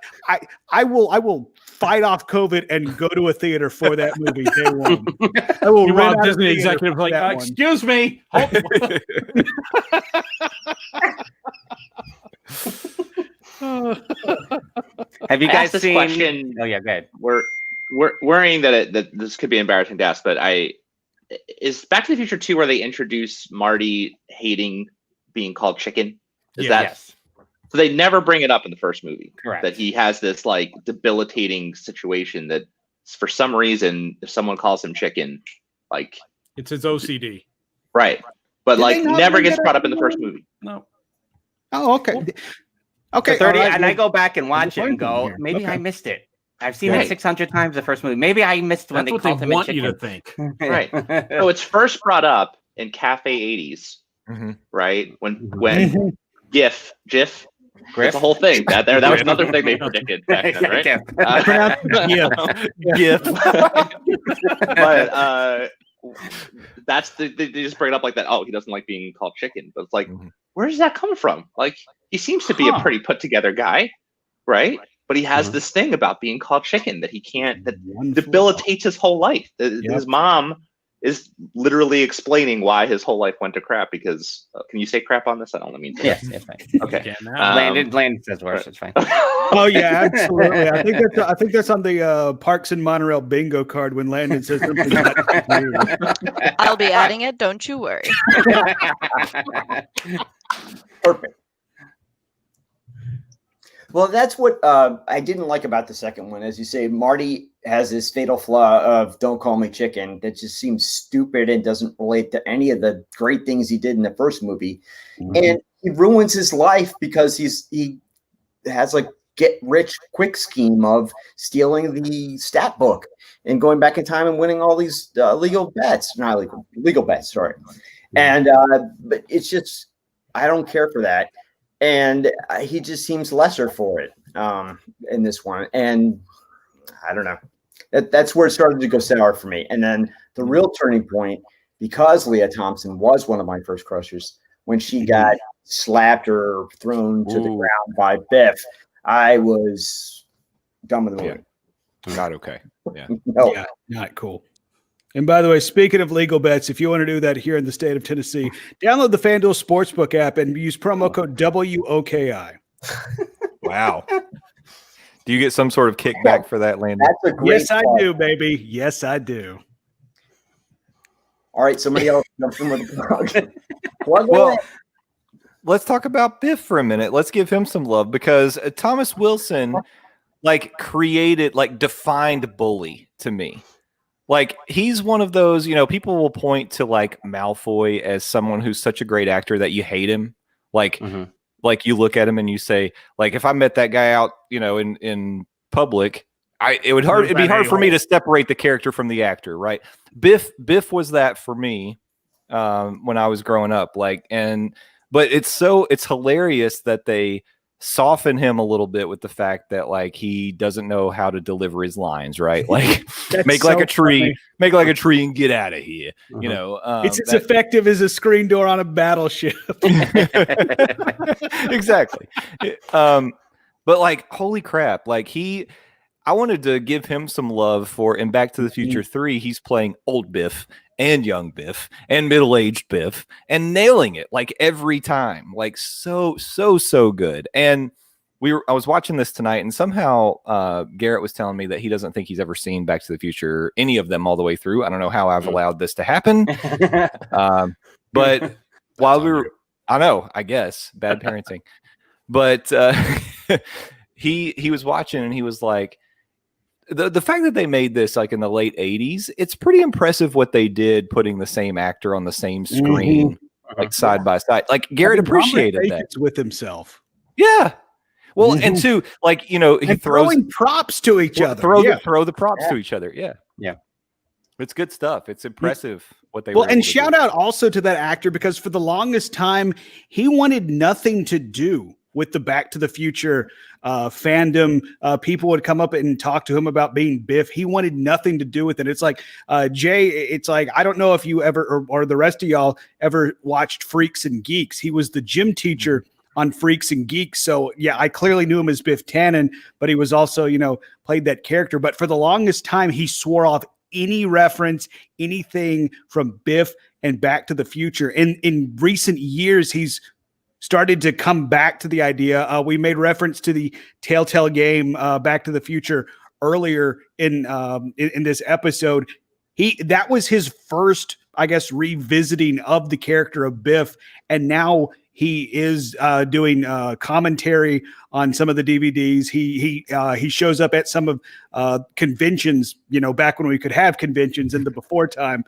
Speaker 4: will fight off COVID and go to a theater for that movie day one. I will rent out
Speaker 6: Disney executive like, excuse me.
Speaker 2: Have you guys
Speaker 8: this
Speaker 2: seen?
Speaker 8: Question,
Speaker 2: oh yeah, good.
Speaker 8: We're worrying that this could be embarrassing to ask, but is Back to the Future 2 where they introduce Marty hating being called chicken?
Speaker 2: Yes.
Speaker 8: So they never bring it up in the first movie.
Speaker 2: Correct.
Speaker 8: That he has this like debilitating situation that for some reason, if someone calls him chicken, like
Speaker 6: it's his OCD.
Speaker 8: Right. But
Speaker 4: Did
Speaker 8: like
Speaker 4: they not
Speaker 8: never
Speaker 4: bring
Speaker 8: gets
Speaker 4: it
Speaker 8: brought
Speaker 4: up
Speaker 8: up in the first movie.
Speaker 6: No.
Speaker 4: Oh, okay. Okay.
Speaker 2: 30,
Speaker 4: all right,
Speaker 2: and I go back and watch it and go,
Speaker 4: here.
Speaker 2: maybe
Speaker 4: Okay.
Speaker 2: I missed it. I've seen it 600 times the first movie. Maybe I missed when
Speaker 6: That's
Speaker 2: they
Speaker 6: what
Speaker 2: called
Speaker 6: they
Speaker 2: him a
Speaker 6: want
Speaker 2: chicken.
Speaker 6: you to think.
Speaker 8: Right. So it's first brought up in Cafe 80s, right? When GIF,
Speaker 2: Griff?
Speaker 8: it's a whole thing. That was another thing they predicted back then, right?
Speaker 5: GIF.
Speaker 8: But that's they just bring it up like that. Oh, he doesn't like being called chicken. But it's like, where does that come from? Like, he seems to be a pretty put together guy, right? But he has this thing about being called chicken that he can't, that debilitates his whole life. His mom is literally explaining why his whole life went to crap because, can you say crap on this? I don't mean to.
Speaker 2: Yes, it's fine.
Speaker 8: Okay.
Speaker 2: Landon says worse. It's fine.
Speaker 4: Oh yeah, absolutely. I think that's on the Parks and Monorail bingo card when Landon says something.
Speaker 7: I'll be adding it. Don't you worry.
Speaker 3: Perfect. Well, that's what I didn't like about the second one. As you say, Marty has this fatal flaw of "don't call me chicken" that just seems stupid and doesn't relate to any of the great things he did in the first movie, and he ruins his life because he has like get rich quick scheme of stealing the stat book and going back in time and winning all these legal bets. Sorry, and but it's just I don't care for that. And he just seems lesser for it in this one. And I don't know. That's where it started to go sour for me. And then the real turning point, because Leah Thompson was one of my first crushes, when she got slapped or thrown to the ground by Biff, I was done with the movie.
Speaker 5: Not okay. Yeah.
Speaker 3: No.
Speaker 4: Yeah, not cool. And by the way, speaking of legal bets, if you want to do that here in the state of Tennessee, download the FanDuel Sportsbook app and use promo code WOKI.
Speaker 5: Wow. Do you get some sort of kickback for that, Landon?
Speaker 3: That's a great
Speaker 4: Yes, I do, baby. Yes, I do.
Speaker 3: All right, somebody else jumps in with the plug.
Speaker 5: Well, let's talk about Biff for a minute. Let's give him some love because Thomas Wilson defined bully to me. Like, he's one of those, people will point to like Malfoy as someone who's such a great actor that you hate him. Like you look at him and you say, like, if I met that guy out, in public, it'd be hard for me to separate the character from the actor. Right. Biff was that for me when I was growing up. But it's hilarious that they soften him a little bit with the fact that like he doesn't know how to deliver his lines, right? Like make like a tree and get out of here. It's as effective as a screen door on a battleship. Exactly. But like, holy crap, like I wanted to give him some love for in Back to the Future 3. He's playing old Biff and young Biff and middle-aged Biff and nailing it like every time, like so good. And I was watching this tonight and somehow Garrett was telling me that he doesn't think he's ever seen Back to the Future, any of them all the way through. I don't know how I've allowed this to happen. But while I know, I guess bad parenting, but he was watching and he was like, the fact that they made this like in the late 80s, it's pretty impressive what they did putting the same actor on the same screen, like side by side. Like Garrett appreciated that
Speaker 4: with himself.
Speaker 5: Yeah. Well, and two, like, he
Speaker 4: and
Speaker 5: throws
Speaker 4: throwing props to each other.
Speaker 5: Throw the props to each other. Yeah.
Speaker 2: Yeah.
Speaker 5: It's good stuff. It's impressive what they
Speaker 4: well,
Speaker 5: were
Speaker 4: and
Speaker 5: able to
Speaker 4: shout
Speaker 5: do.
Speaker 4: out also to that actor, because for the longest time he wanted nothing to do with the Back to the Future fandom. People would come up and talk to him about being Biff. He wanted nothing to do with it. It's like, Jay, it's like, I don't know if you ever, or the rest of y'all ever watched Freaks and Geeks. He was the gym teacher on Freaks and Geeks. So yeah, I clearly knew him as Biff Tannen, but he was also, played that character. But for the longest time, he swore off any reference, anything from Biff and Back to the Future. In recent years, he's started to come back to the idea. We made reference to the Telltale game, Back to the Future, earlier in this episode. That was his first, I guess, revisiting of the character of Biff, and now he is doing commentary on some of the DVDs. He shows up at some of conventions, back when we could have conventions in the before time,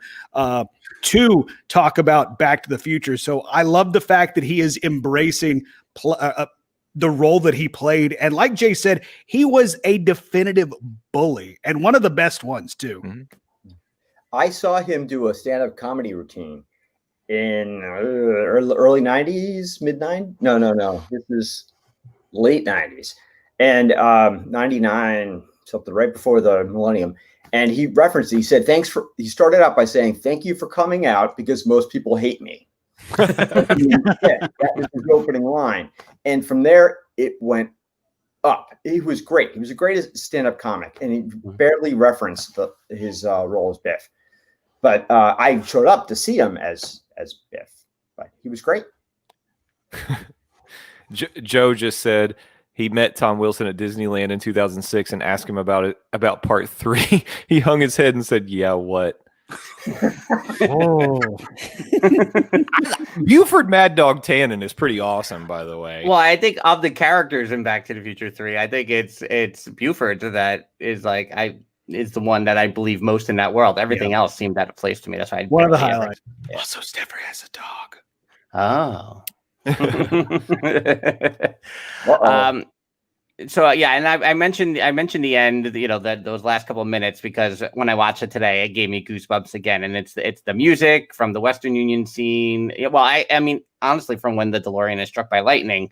Speaker 4: to talk about Back to the Future. So I love the fact that he is embracing the role that he played. And like Jay said, he was a definitive bully, and one of the best ones too.
Speaker 5: Mm-hmm.
Speaker 3: I saw him do a stand-up comedy routine in early 90s, mid 90s. No. This is late 90s. And 99, something right before the millennium. And he referenced it. He said, he started out by saying, "Thank you for coming out because most people hate me." That was his opening line. And from there, it went up. He was great. He was a great stand-up comic, and he barely referenced his role as Biff. But I showed up to see him as Biff. But he was great.
Speaker 5: Joe just said he met Tom Wilson at Disneyland in 2006 and asked him about part 3. He hung his head and said, "Yeah, what?"
Speaker 4: Oh.
Speaker 5: Buford Mad Dog Tannen is pretty awesome, by the way.
Speaker 2: Well, I think of the characters in Back to the Future 3, I think it's Buford that is is the one that I believe most in that world. Everything else seemed out of place to me. That's why
Speaker 4: one of the highlights.
Speaker 2: Yeah.
Speaker 4: Also, Steffer has a dog.
Speaker 2: Oh. So yeah, and I mentioned the end, those last couple of minutes, because when I watched it today, it gave me goosebumps again. And it's the music from the Western Union scene. Well, I mean, honestly, from when the DeLorean is struck by lightning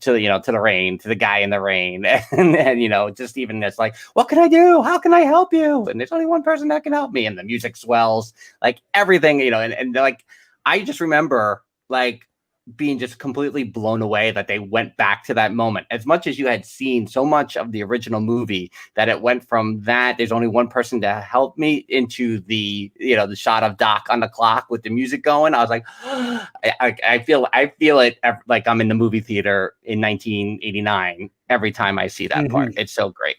Speaker 2: to the rain, to the guy in the rain, and just even this, like, what can I do? How can I help you? And there's only one person that can help me, and the music swells, like everything, and like I just remember like being just completely blown away that they went back to that moment. As much as you had seen so much of the original movie, that it went from that there's only one person to help me into the the shot of Doc on the clock with the music going. I was like, I feel it like I'm in the movie theater in 1989 every time I see that part. It's so great.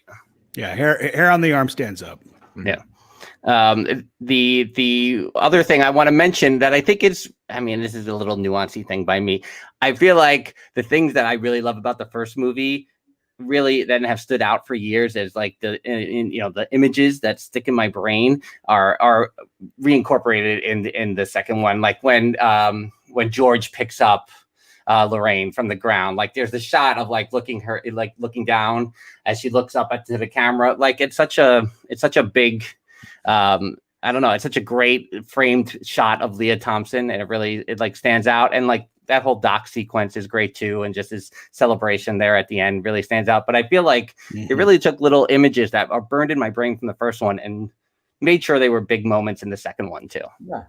Speaker 4: Yeah, hair on the arm stands up.
Speaker 2: Yeah. The other thing I want to mention that I think is, this is a little nuancy thing by me. I feel like the things that I really love about the first movie really then have stood out for years as like the images that stick in my brain are reincorporated in the second one. Like when George picks up Lorraine from the ground, like there's the shot of like looking down as she looks up to the camera. Like it's such a big, I don't know. It's such a great framed shot of Leah Thompson, and it like stands out. And like that whole Doc sequence is great too, and just his celebration there at the end really stands out. But I feel like it really took little images that are burned in my brain from the first one and made sure they were big moments in the second one too.
Speaker 3: Yeah.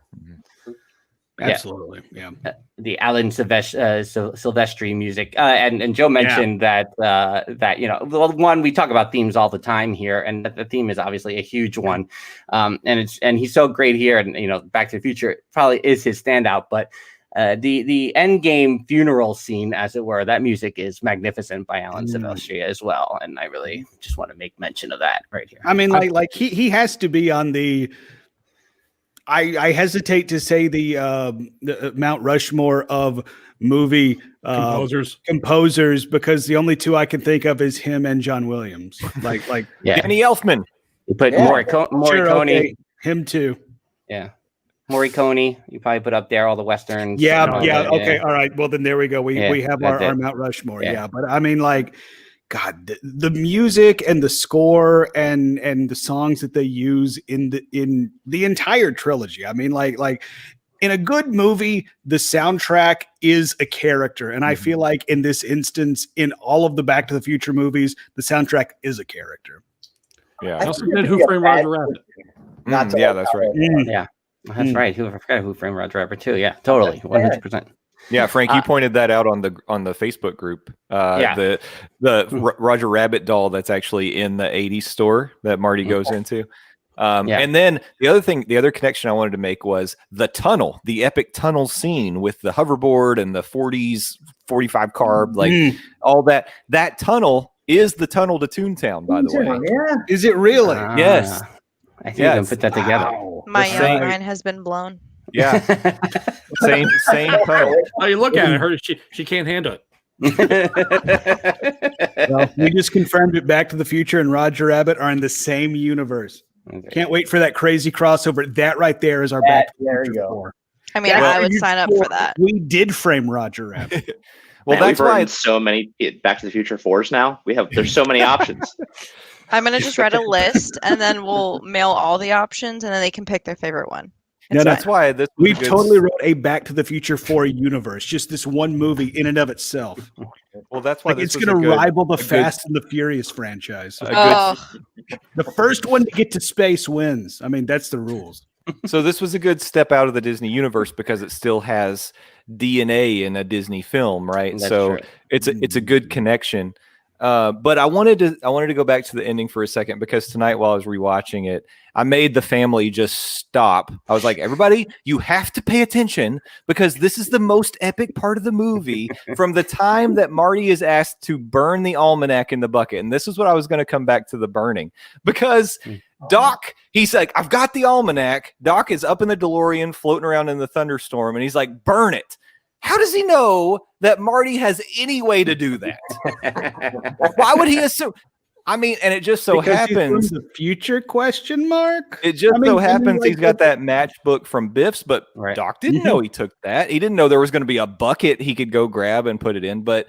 Speaker 4: Absolutely. Yeah.
Speaker 2: The Alan Silvestri music. And Joe mentioned that one, we talk about themes all the time here, and the theme is obviously a huge one. And he's so great here, and Back to the Future probably is his standout, but the end game funeral scene, as it were, that music is magnificent by Alan Silvestri as well. And I really just want to make mention of that right here.
Speaker 4: I mean, like he has to be on the, I hesitate to say the Mount Rushmore of movie composers, because the only two I can think of is him and John Williams. Like
Speaker 5: Danny Elfman.
Speaker 2: You put
Speaker 3: Yeah.
Speaker 2: Morricone.
Speaker 4: Sure, okay. Him too.
Speaker 2: Yeah. Morricone, you probably put up there all the westerns.
Speaker 4: Yeah,
Speaker 2: and all
Speaker 4: yeah.
Speaker 2: that,
Speaker 4: Okay, all right. Well, then there we go. We have
Speaker 2: that's
Speaker 4: our
Speaker 2: it.
Speaker 4: Mount Rushmore.
Speaker 2: Yeah.
Speaker 4: Yeah, but I mean, like, God, the music and the score and the songs that they use in the entire trilogy. I mean, like in a good movie, the soundtrack is a character, and I feel like in this instance, in all of the Back to the Future movies, the soundtrack is a character.
Speaker 5: Yeah.
Speaker 6: I also did Who Framed Roger Rabbit.
Speaker 5: Yeah, that's right.
Speaker 2: Yeah. That's right. Who forgot Who Framed Roger Rabbit too? Yeah, totally, 100%.
Speaker 5: Yeah, Frank, you pointed that out on the Facebook group. The Roger Rabbit doll that's actually in the '80s store that Marty goes into. And then the other connection I wanted to make was the tunnel, the epic tunnel scene with the hoverboard and the 40s 45 carb, like all that. That tunnel is the tunnel to Toontown, by the way.
Speaker 3: Yeah.
Speaker 4: Is it really?
Speaker 5: Yes.
Speaker 2: I think you can put that together.
Speaker 7: My
Speaker 5: The
Speaker 7: young
Speaker 5: same-
Speaker 7: mind has been blown.
Speaker 5: Yeah. same tunnel.
Speaker 6: Oh, you look at it, her she can't handle it.
Speaker 4: Well, we just confirmed it. Back to the Future and Roger Rabbit are in the same universe. Can't wait for that crazy crossover. That right there is our Back to the
Speaker 3: There
Speaker 4: Future
Speaker 3: you go.
Speaker 4: 4.
Speaker 7: I mean, I would sign up for that.
Speaker 4: We did frame Roger Rabbit.
Speaker 5: Well,
Speaker 8: Man,
Speaker 5: that's
Speaker 8: we've
Speaker 5: why
Speaker 8: written so many Back to the Future 4s now. There's so many options.
Speaker 7: I'm gonna just write a list and then we'll mail all the options and then they can pick their favorite one.
Speaker 4: No,
Speaker 5: that's why this was
Speaker 4: We
Speaker 5: a good-
Speaker 4: totally wrote a Back to the Future 4 universe, just this one movie in and of itself.
Speaker 5: Well, that's why
Speaker 4: Like
Speaker 5: this
Speaker 4: it's
Speaker 5: was
Speaker 4: going
Speaker 5: a
Speaker 4: to
Speaker 5: good-
Speaker 4: rival the
Speaker 5: a good-
Speaker 4: Fast and the Furious franchise.
Speaker 7: Oh,
Speaker 4: The first one to get to space wins. I mean, that's the rules.
Speaker 5: So this was a good step out of the Disney universe because it still has DNA in a Disney film, right?
Speaker 2: That's
Speaker 5: So
Speaker 2: true.
Speaker 5: it's a good connection. But I wanted to go back to the ending for a second because tonight while I was rewatching it, I made the family just stop. I was like, everybody, you have to pay attention because this is the most epic part of the movie from the time that Marty is asked to burn the almanac in the bucket. And this is what I was going to come back to the burning because Doc, he's like, I've got the almanac. Doc is up in the DeLorean floating around in the thunderstorm and he's like, burn it. How does he know that Marty has any way to do that? Why would he assume? I mean, and it just so
Speaker 4: Because he's
Speaker 5: happens.
Speaker 4: from the future question mark.
Speaker 5: It just
Speaker 4: I mean,
Speaker 5: so
Speaker 4: I mean,
Speaker 5: happens
Speaker 4: like,
Speaker 5: he's got that matchbook from Biff's, but
Speaker 2: Right.
Speaker 5: Doc didn't know he took that. He didn't know there was going to be a bucket he could go grab and put it in. But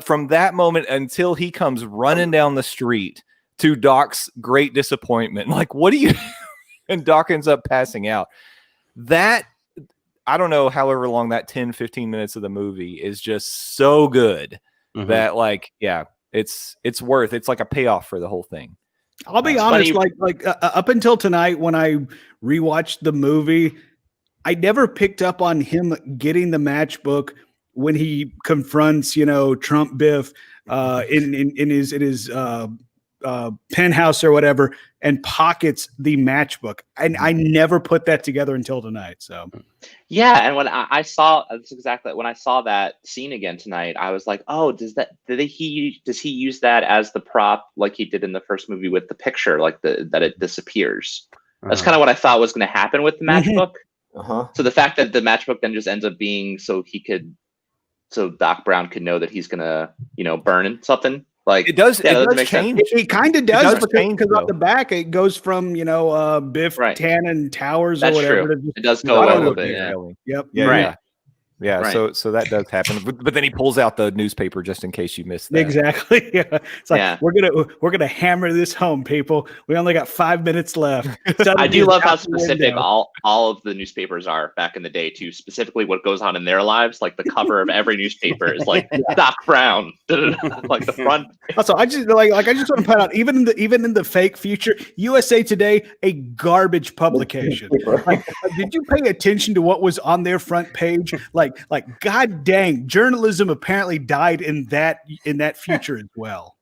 Speaker 5: from that moment until he comes running down the street to Doc's great disappointment, like, what do you? And Doc ends up passing out. That, I don't know, however long that 10, 15 minutes of the movie is just so good that, like, yeah, it's worth. It's like a payoff for the whole thing.
Speaker 4: I'll be
Speaker 8: It's
Speaker 4: honest,
Speaker 8: funny-
Speaker 4: like up until tonight when I rewatched the movie, I never picked up on him getting the matchbook when he confronts, Trump Biff in his penthouse or whatever and pockets the matchbook. And I never put that together until tonight. So
Speaker 8: Yeah, and when I saw that's exactly when I saw that scene again tonight, I was like, "Oh, does he use that as the prop like he did in the first movie with the picture, like that it disappears?" That's kind of what I thought was going to happen with the matchbook.
Speaker 3: Uh-huh.
Speaker 8: So the fact that the matchbook then just ends up being so Doc Brown could know that he's gonna, burn something. Like
Speaker 5: It does.
Speaker 8: yeah,
Speaker 5: it
Speaker 8: that
Speaker 5: does
Speaker 8: makes sense.
Speaker 5: change.
Speaker 4: it kind of does
Speaker 5: does change,
Speaker 4: because
Speaker 5: though.
Speaker 4: on the back it goes from Biff
Speaker 8: Right.
Speaker 4: Tannen Towers
Speaker 8: That's
Speaker 4: or whatever.
Speaker 8: true.
Speaker 4: to just-
Speaker 8: It does
Speaker 5: I
Speaker 8: go a
Speaker 5: don't
Speaker 8: little
Speaker 5: look
Speaker 8: bit.
Speaker 5: at
Speaker 8: Yeah.
Speaker 5: Ellie.
Speaker 4: Yep.
Speaker 5: Yeah,
Speaker 8: Right.
Speaker 5: yeah.
Speaker 8: Right.
Speaker 5: So that does happen, but then he pulls out the newspaper just in case you missed that.
Speaker 4: Exactly. Yeah. It's like
Speaker 8: Yeah.
Speaker 4: we're gonna hammer this home, people. We only got 5 minutes left.
Speaker 8: I do love how
Speaker 4: Out the
Speaker 8: specific
Speaker 4: window.
Speaker 8: all of the newspapers are back in the day too. Specifically, what goes on in their lives. Like the cover of every newspaper is like Doc Brown, like the front.
Speaker 4: Also, I just I just want to point out, even in the fake future, USA Today, a garbage publication. Did you pay attention to what was on their front page? Like, god dang, journalism apparently died in that future as well.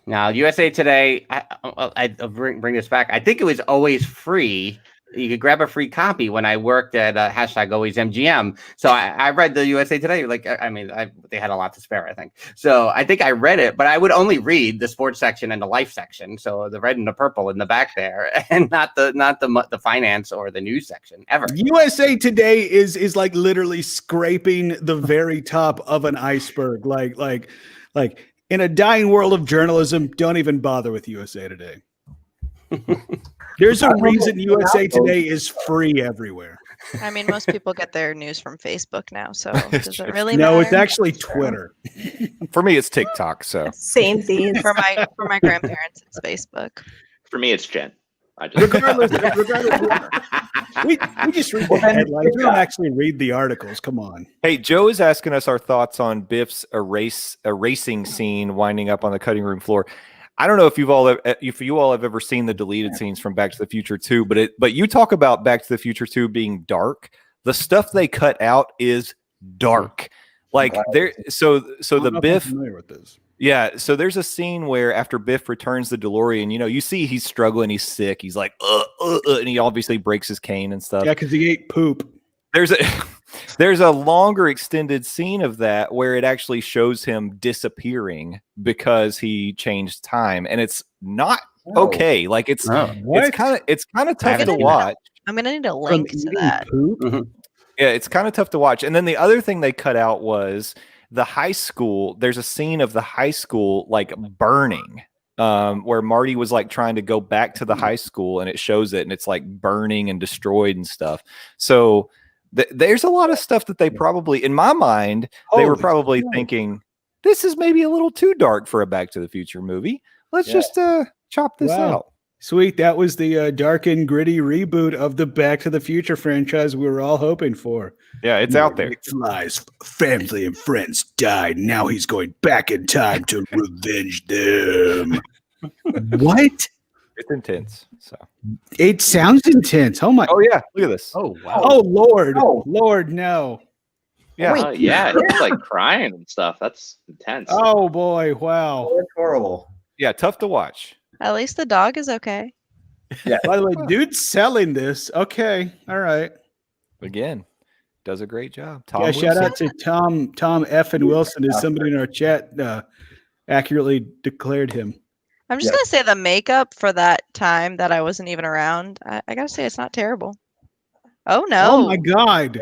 Speaker 2: Now, USA Today, I'll bring this back. I think it was always free. You could grab a free copy when I worked at #AlwaysMGM. So I read the USA Today. They had a lot to spare, I think. So I think I read it, but I would only read the sports section and the life section. So the red and the purple in the back there, and not the finance or the news section ever.
Speaker 4: USA Today is like literally scraping the very top of an iceberg. Like in a dying world of journalism, don't even bother with USA Today. There's a reason USA Today is free everywhere.
Speaker 7: I mean, most people get their news from Facebook now, so does it really
Speaker 4: No,
Speaker 7: matter?
Speaker 4: it's actually Twitter.
Speaker 5: For me, it's TikTok. So
Speaker 1: Same things.
Speaker 7: For my grandparents, it's Facebook.
Speaker 8: For me, it's Jen. I just
Speaker 4: Regardless, we just read the headlines. We don't actually read the articles. Come on.
Speaker 5: hey, Joe is asking us our thoughts on Biff's erasing scene winding up on the cutting room floor. I don't know if you all have ever seen the deleted scenes from Back to the Future 2, but you talk about Back to the Future 2 being dark. The stuff they cut out is dark. Like so the Biff.
Speaker 4: Familiar with this.
Speaker 5: Yeah, so there's a scene where after Biff returns the DeLorean, you see he's struggling, he's sick, he's like, and he obviously breaks his cane and stuff.
Speaker 4: Yeah, because he ate poop.
Speaker 5: There's a longer extended scene of that where it actually shows him disappearing because he changed time, and it's not okay. Like it's kind of tough to watch.
Speaker 7: I'm gonna need a link to that.
Speaker 5: Yeah, it's kind of tough to watch. And then the other thing they cut out was the high school. There's a scene of the high school like burning, where Marty was like trying to go back to the high school, and it shows it, and it's like burning and destroyed and stuff. So there's a lot of stuff that they probably, in my mind, they were probably thinking, this is maybe a little too dark for a Back to the Future movie. Let's just chop this out.
Speaker 4: Sweet. That was the dark and gritty reboot of the Back to the Future franchise we were all hoping for.
Speaker 5: Yeah, it's out there.
Speaker 4: Flies, family and friends died. Now he's going back in time to revenge them. What?
Speaker 5: It's intense. So
Speaker 4: it sounds intense. Oh my!
Speaker 5: Oh yeah! Look at this.
Speaker 6: Oh wow!
Speaker 4: Oh Lord! Oh Lord! No!
Speaker 5: Yeah,
Speaker 8: yeah. He's like crying and stuff. That's intense.
Speaker 4: Oh boy! Wow!
Speaker 3: That's horrible.
Speaker 5: Yeah, tough to watch.
Speaker 7: At least the dog is okay.
Speaker 3: Yeah.
Speaker 4: By the way, dude's selling this. Okay. All right.
Speaker 5: Again, does a great job. Tom
Speaker 4: Yeah.
Speaker 5: Wilson.
Speaker 4: Shout out to Tom F. and Wilson, as somebody in our chat accurately declared him.
Speaker 7: I'm just gonna say the makeup for that time that I wasn't even around. I gotta say it's not terrible. Oh no!
Speaker 4: Oh my God!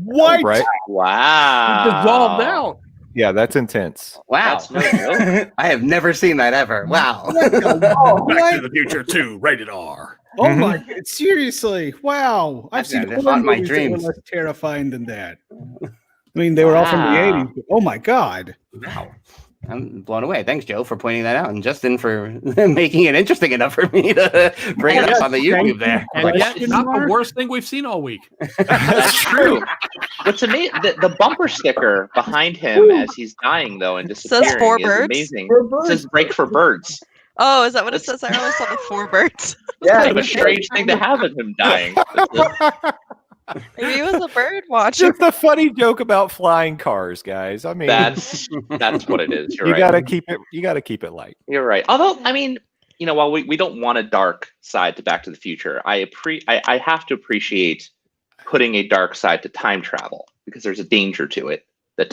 Speaker 4: What?
Speaker 5: Right?
Speaker 8: Wow.
Speaker 6: Dissolved out.
Speaker 5: Yeah, that's intense.
Speaker 2: Wow.
Speaker 8: That's
Speaker 2: I have never seen that ever. Wow.
Speaker 4: Back
Speaker 6: Back to the Future 2, rated R.
Speaker 4: Oh my God! Seriously! Wow! I've seen
Speaker 2: That's
Speaker 4: horror
Speaker 2: not my
Speaker 4: movies that were
Speaker 2: dreams.
Speaker 4: less terrifying than that. I mean, they were all from the
Speaker 8: Wow.
Speaker 4: 80s. But oh my God!
Speaker 2: Wow. I'm blown away. Thanks, Joe, for pointing that out, and Justin for making it interesting enough for me to bring it up on the YouTube there.
Speaker 6: And yet, it's not the worst thing we've seen all week.
Speaker 8: That's true. What's amazing, the bumper sticker behind him as he's dying, though, and disappearing
Speaker 7: Says four
Speaker 8: is
Speaker 7: birds?
Speaker 8: amazing.
Speaker 3: For
Speaker 8: It
Speaker 3: birds.
Speaker 8: says break for birds.
Speaker 7: Oh, is that what it says? I only saw the four birds.
Speaker 3: Yeah.
Speaker 8: Kind of a strange thing to have of him dying.
Speaker 7: Maybe it was a bird watching.
Speaker 5: Just a funny joke about flying cars, guys. I mean,
Speaker 8: That's what it is. You're
Speaker 5: you
Speaker 8: right.
Speaker 5: gotta keep it light.
Speaker 8: You're right. Although, I mean, while we don't want a dark side to Back to the Future, I have to appreciate putting a dark side to time travel, because there's a danger to it that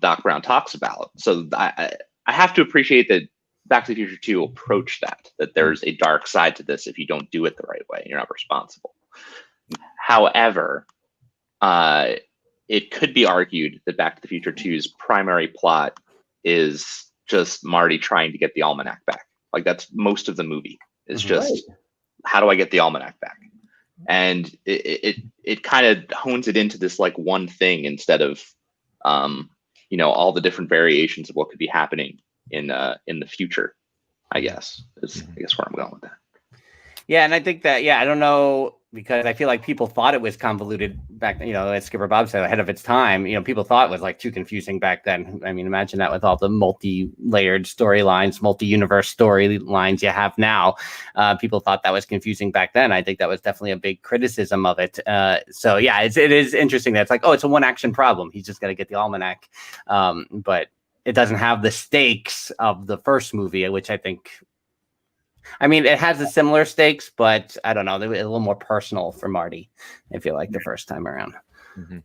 Speaker 8: Doc Brown talks about. So I have to appreciate that Back to the Future 2 approach that there's a dark side to this if you don't do it the right way. You're not responsible. However, it could be argued that Back to the Future 2's primary plot is just Marty trying to get the almanac back. Like, that's most of the movie. It's just, how do I get the almanac back? And it kind of hones it into this like one thing instead of all the different variations of what could be happening in the future. I guess is where I'm going with that.
Speaker 2: Yeah, and I think that, I don't know, because I feel like people thought it was convoluted back then, as Skipper Bob said, ahead of its time. People thought it was like too confusing back then. I mean, imagine that with all the multi-layered storylines, multi-universe storylines you have now. People thought that was confusing back then. I think that was definitely a big criticism of it. So yeah, it is interesting that it's like, oh, it's a one action problem. He's just got to get the almanac. But it doesn't have the stakes of the first movie, which I think, it has the similar stakes, but I don't know, they're a little more personal for Marty, I feel like, the first time around.
Speaker 5: Mm-hmm.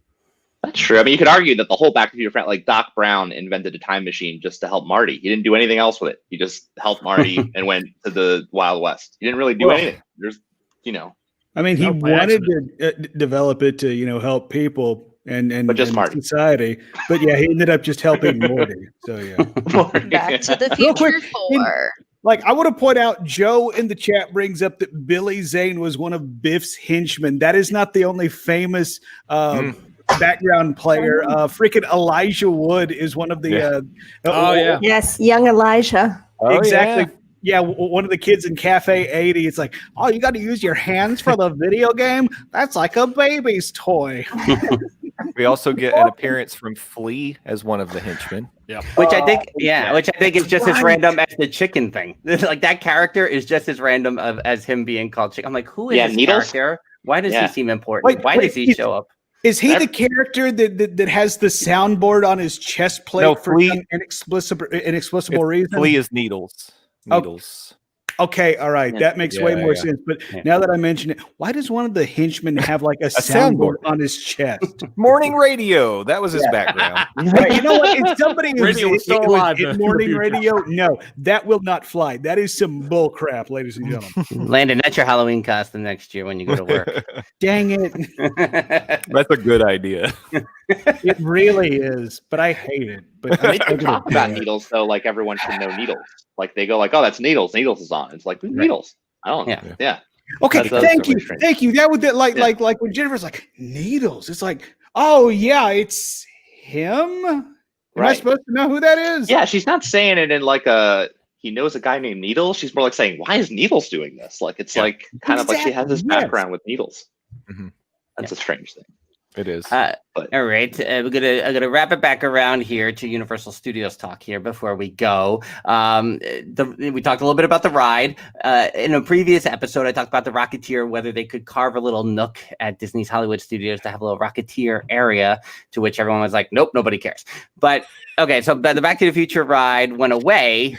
Speaker 8: That's true. I mean, you could argue that the whole Back to the Future friend, like Doc Brown invented a time machine just to help Marty. He didn't do anything else with it. He just helped Marty and went to the Wild West. He didn't really do anything. There's,
Speaker 4: he wanted to develop it to, help people and
Speaker 8: But just Marty.
Speaker 4: society. But yeah, he ended up just helping Morty. So yeah.
Speaker 7: Back to the Future 4.
Speaker 4: Like, I want to point out, Joe in the chat brings up that Billy Zane was one of Biff's henchmen. That is not the only famous background player. Freaking Elijah Wood is one of the.
Speaker 1: Yes, young Elijah.
Speaker 5: Oh,
Speaker 4: Exactly. Yeah, one of the kids in Cafe 80. It's like, oh, you got to use your hands for the video game? That's like a baby's toy.
Speaker 5: We also get an appearance from Flea as one of the henchmen.
Speaker 6: Yeah.
Speaker 2: Which I think is just as random as the chicken thing. Like that character is just as random as him being called chicken. I'm like, who is this
Speaker 8: Needles?
Speaker 2: character? Why does he seem important? Why does he show up?
Speaker 4: Is he the character that has the soundboard on his chest plate for some inexplicable reason?
Speaker 5: Flea is Needles. Needles.
Speaker 4: Okay, all right. That makes way more sense. But now that I mention it, why does one of the henchmen have like a soundboard on his chest?
Speaker 5: Morning radio. That was his background.
Speaker 4: Hey, you know what? If somebody
Speaker 6: Radio is still alive
Speaker 4: in morning radio, no, that will not fly. That is some bull crap, ladies and gentlemen.
Speaker 2: Landon, that's your Halloween costume next year when you go to work.
Speaker 4: Dang it.
Speaker 5: That's a good idea.
Speaker 4: It really is, but I hate it. But
Speaker 8: they do talk about Needles, though, like everyone should know Needles. Like they go like, oh, that's Needles. Needles is on. It's like, who's Needles? I don't know. Yeah.
Speaker 4: Okay, thank you. Thank you. That would like when Jennifer's like, Needles, it's like, oh yeah, it's him. Am I supposed to know who that is?
Speaker 8: Yeah, she's not saying it in like he knows a guy named Needles. She's more like saying, why is Needles doing this? Like it's like kind of like she has this background with Needles.
Speaker 5: Mm-hmm.
Speaker 8: That's a strange thing.
Speaker 5: It is.
Speaker 2: All right, I'm gonna wrap it back around here to Universal Studios talk here before we go. We talked a little bit about the ride in a previous episode. I talked about the Rocketeer, whether they could carve a little nook at Disney's Hollywood Studios to have a little Rocketeer area, to which everyone was like, "Nope, nobody cares." But okay, so the Back to the Future ride went away.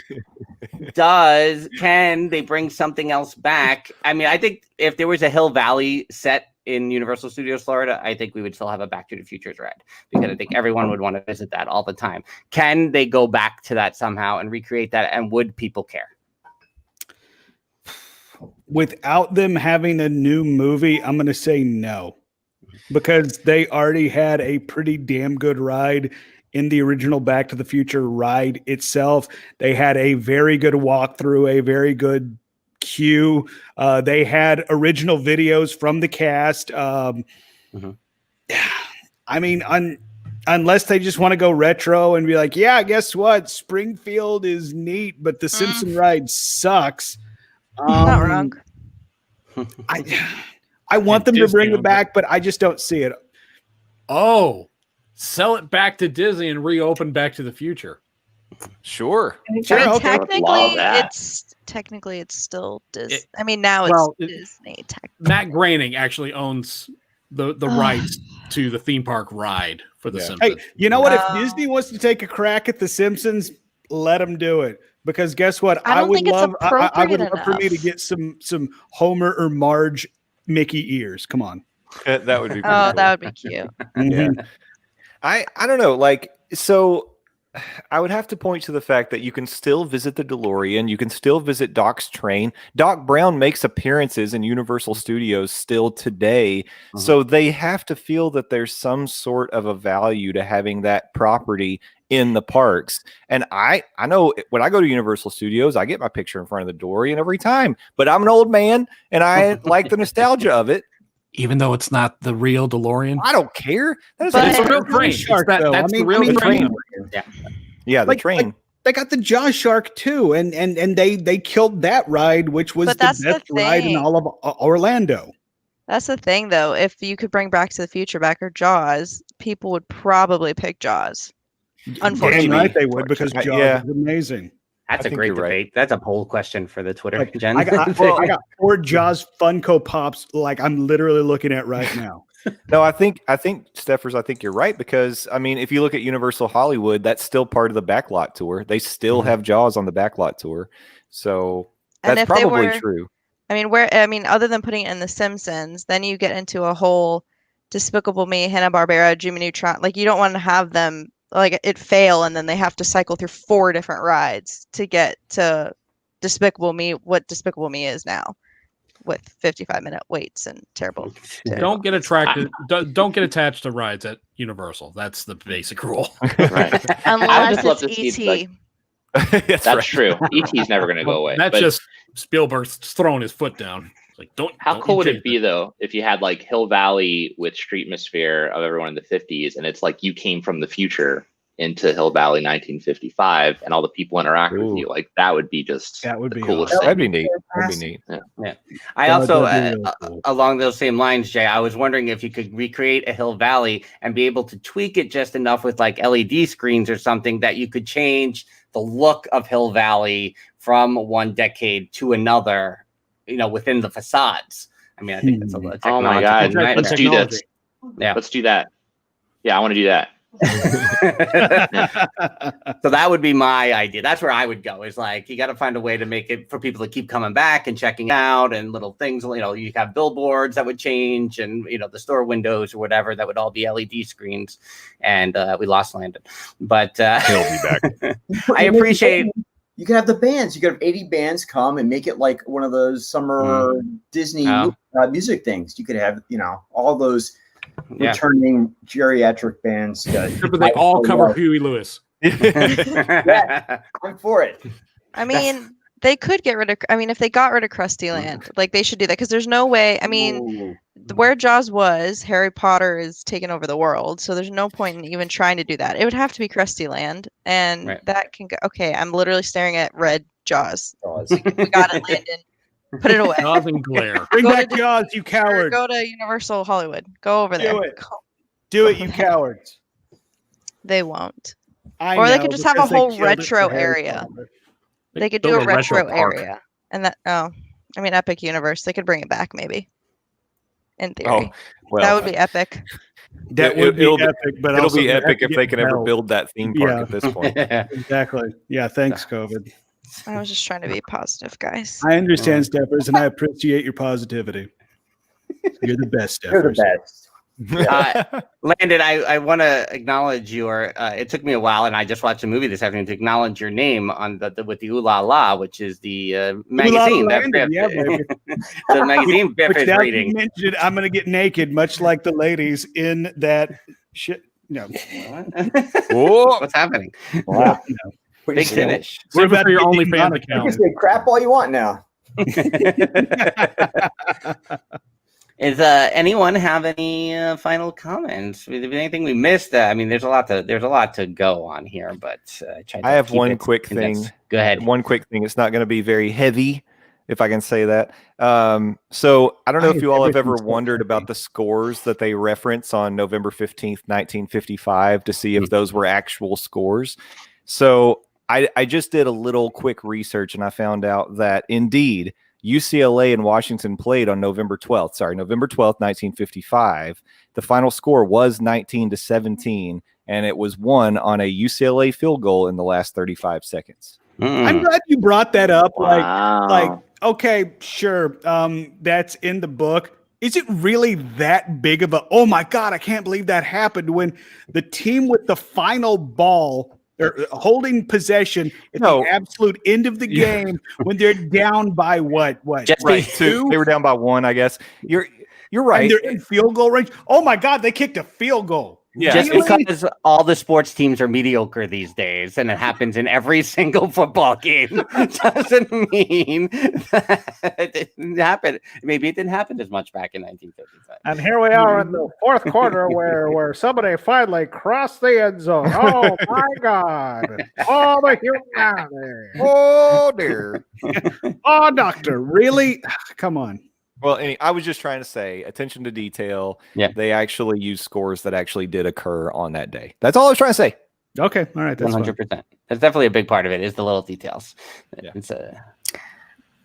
Speaker 2: Can they bring something else back? I mean, I think if there was a Hill Valley set in Universal Studios Florida, I think we would still have a Back to the Future's ride because I think everyone would want to visit that all the time. Can they go back to that somehow and recreate that? And would people care?
Speaker 4: Without them having a new movie, I'm going to say no, because they already had a pretty damn good ride in the original Back to the Future ride itself. They had a very good walkthrough, a very good queue. They had original videos from the cast. I mean, unless they just want to go retro and be like, yeah, guess what? Springfield is neat, but the Simpson ride sucks.
Speaker 7: Not wrong.
Speaker 4: I want them to bring it back, but I just don't see it.
Speaker 6: Oh, sell it back to Disney and reopen Back to the Future.
Speaker 5: Sure.
Speaker 7: Technically, it's still Disney. I mean, now it's Disney.
Speaker 6: Matt Groening actually owns the rights to the theme park ride for the Simpsons.
Speaker 4: Hey, you know what? If Disney wants to take a crack at the Simpsons, let them do it. Because guess what? I would love for me to get some Homer or Marge Mickey ears. Come on.
Speaker 5: That would be
Speaker 7: cool. That would be cute.
Speaker 5: Yeah. I don't know. Like, so I would have to point to the fact that you can still visit the DeLorean. You can still visit Doc's train. Doc Brown makes appearances in Universal Studios still today. So they have to feel that there's some sort of a value to having that property in the parks. And I know when I go to Universal Studios, I get my picture in front of the DeLorean every time. But I'm an old man, and I like the nostalgia of it.
Speaker 6: Even though it's not the real DeLorean?
Speaker 5: I don't care.
Speaker 6: It's a real train. That's the real train.
Speaker 5: Yeah, the train.
Speaker 4: Like, they got the Jaw Shark too, and they killed that ride, which was the best ride in all of Orlando.
Speaker 7: That's the thing, though. If you could bring Back to the Future back or Jaws, people would probably pick Jaws. Unfortunately,
Speaker 4: right, they would, because Jaws is amazing.
Speaker 2: That's a great debate. Right. That's a poll question for the Twitter, Jen.
Speaker 4: I got 4 Jaws Funko Pops, like I'm literally looking at right now.
Speaker 5: No, I think Steffers, I think you're right, because I mean, if you look at Universal Hollywood, that's still part of the backlot tour. They still have Jaws on the backlot tour, so that's probably true.
Speaker 7: I mean, other than putting it in The Simpsons, then you get into a whole Despicable Me, Hanna-Barbera, Jimmy Neutron. Like, you don't want to have them like it fail and then they have to cycle through 4 different rides to get to Despicable Me, what Despicable Me is now, with 55-minute waits and terrible.
Speaker 6: Don't get attached to rides at Universal. That's the basic rule.
Speaker 8: Right.
Speaker 7: Unless it's E.T.
Speaker 8: That's true. ET's never going to go away.
Speaker 6: That's
Speaker 8: but
Speaker 6: just Spielberg's throwing his foot down. Like,
Speaker 8: how
Speaker 6: don't
Speaker 8: cool
Speaker 6: you
Speaker 8: would
Speaker 6: change
Speaker 8: it be though if you had like Hill Valley with Streetmosphere of everyone in the 50s, and it's like you came from the future into Hill Valley 1955, and all the people interact with you? Like that would be just
Speaker 4: That would
Speaker 8: the
Speaker 4: be
Speaker 8: coolest
Speaker 4: awesome.
Speaker 8: thing.
Speaker 5: That'd be neat. That'd be neat.
Speaker 2: Yeah. I
Speaker 4: That
Speaker 2: also,
Speaker 4: would be really cool.
Speaker 2: along those same lines, Jay, I was wondering if you could recreate a Hill Valley and be able to tweak it just enough with like LED screens or something that you could change the look of Hill Valley from one decade to another, within the facades. I mean, I think that's a
Speaker 8: Oh my God.
Speaker 2: technological
Speaker 8: Let's do
Speaker 2: nightmare.
Speaker 8: this.
Speaker 2: Yeah.
Speaker 8: Let's do that. Yeah, I want to do that.
Speaker 2: So that would be my idea. That's where I would go. Is like you got to find a way to make it for people to keep coming back and checking out, and little things. You have billboards that would change, and the store windows or whatever that would all be LED screens. And we lost Landon, but
Speaker 5: He'll be back.
Speaker 2: I appreciate.
Speaker 3: You could have the bands. You could have 80 bands come and make it like one of those summer Disney music things. You could have, all those returning geriatric bands.
Speaker 6: But they all cover Huey Lewis.
Speaker 3: Yeah, I'm for it.
Speaker 7: I mean, they could get rid of. I mean, if they got rid of Krusty Land, like they should do that because there's no way. I mean, where Jaws was, Harry Potter is taking over the world, so there's no point in even trying to do that. It would have to be Krusty Land, and that can go. Okay, I'm literally staring at red Jaws. We got it, Landon. Put it away.
Speaker 6: Jaws and glare.
Speaker 4: Bring
Speaker 7: Go
Speaker 4: back
Speaker 7: to-
Speaker 4: Jaws, you coward.
Speaker 7: Go to Universal Hollywood. Go over there.
Speaker 4: Do it. Do it, you cowards.
Speaker 7: They won't.
Speaker 4: I
Speaker 7: Or they
Speaker 4: know,
Speaker 7: could just have a
Speaker 4: because they
Speaker 7: whole
Speaker 4: killed it
Speaker 7: retro
Speaker 4: for Harry
Speaker 7: area.
Speaker 4: Potter.
Speaker 7: They could
Speaker 6: Build
Speaker 7: do a retro
Speaker 6: park.
Speaker 7: area, and that. Oh, I mean, Epic Universe. They could bring it back, maybe. In theory,
Speaker 5: well,
Speaker 7: that would be epic.
Speaker 4: That would be epic, but
Speaker 5: it'll
Speaker 4: also
Speaker 5: be
Speaker 4: they'd have
Speaker 5: epic
Speaker 4: to
Speaker 5: if
Speaker 4: get
Speaker 5: they can ever
Speaker 4: help.
Speaker 5: build that theme park
Speaker 4: Yeah.
Speaker 5: at this point.
Speaker 4: Exactly. Yeah. Thanks, COVID.
Speaker 7: I was just trying to be positive, guys.
Speaker 4: I understand, Steppers, and I appreciate your positivity. You're the best, Steppers.
Speaker 3: You're the best.
Speaker 2: Landon, I want to acknowledge your. It took me a while, and I just watched a movie this afternoon to acknowledge your name on with the Ooh La La, which is the magazine that
Speaker 4: Landon,
Speaker 2: Biff,
Speaker 4: yeah, baby.
Speaker 2: the magazine Biff
Speaker 4: Which
Speaker 2: is
Speaker 4: now
Speaker 2: reading.
Speaker 4: you mentioned, I'm going to get naked, much like the ladies in that shit. No.
Speaker 2: What's happening?
Speaker 3: Wow.
Speaker 2: Big finish.
Speaker 6: Save it
Speaker 4: about
Speaker 6: for your
Speaker 4: to get
Speaker 6: OnlyFans
Speaker 4: demonic.
Speaker 3: You can
Speaker 6: account.
Speaker 3: say crap all you want now.
Speaker 2: Is anyone have any final comments? Anything we missed? I mean, there's a lot to go on here, but
Speaker 5: I have one quick thing.
Speaker 2: Go ahead.
Speaker 5: One quick thing. It's not going to be very heavy, if I can say that. So I don't know if you all have ever wondered about the scores that they reference on November 15th, 1955 to see if those were actual scores. So I just did a little quick research and I found out that indeed UCLA and Washington played on November 12th, 1955. The final score was 19-17, and it was won on a UCLA field goal in the last 35 seconds.
Speaker 4: I'm glad you brought that up.
Speaker 8: Wow.
Speaker 4: Like, okay, sure. That's in the book. Is it really that big of a, oh my God, I can't believe that happened when the team with the final ball or holding possession at the absolute end of the game when they're down by what?
Speaker 2: Just
Speaker 5: Right.
Speaker 4: two?
Speaker 5: They were down by one, I guess. You're right.
Speaker 4: And they're in field goal range. Oh my God, they kicked a field goal.
Speaker 5: Yeah.
Speaker 2: Just
Speaker 4: Really?
Speaker 2: because all the sports teams are mediocre these days, and it happens in every single football game, doesn't mean that it didn't happen. Maybe it didn't happen as much back in 1955.
Speaker 9: And here we are in the fourth quarter where somebody finally crossed the end zone. Oh my God. Oh, the humanity.
Speaker 5: Oh dear.
Speaker 4: Oh, doctor, really? Come on.
Speaker 5: Well, I was just trying to say, attention to detail.
Speaker 2: Yeah.
Speaker 5: They actually used scores that actually did occur on that day. That's all I was trying to say.
Speaker 4: Okay, all right, that's
Speaker 2: 100%. That's definitely a big part of it. Is the little details.
Speaker 5: Yeah.
Speaker 2: It's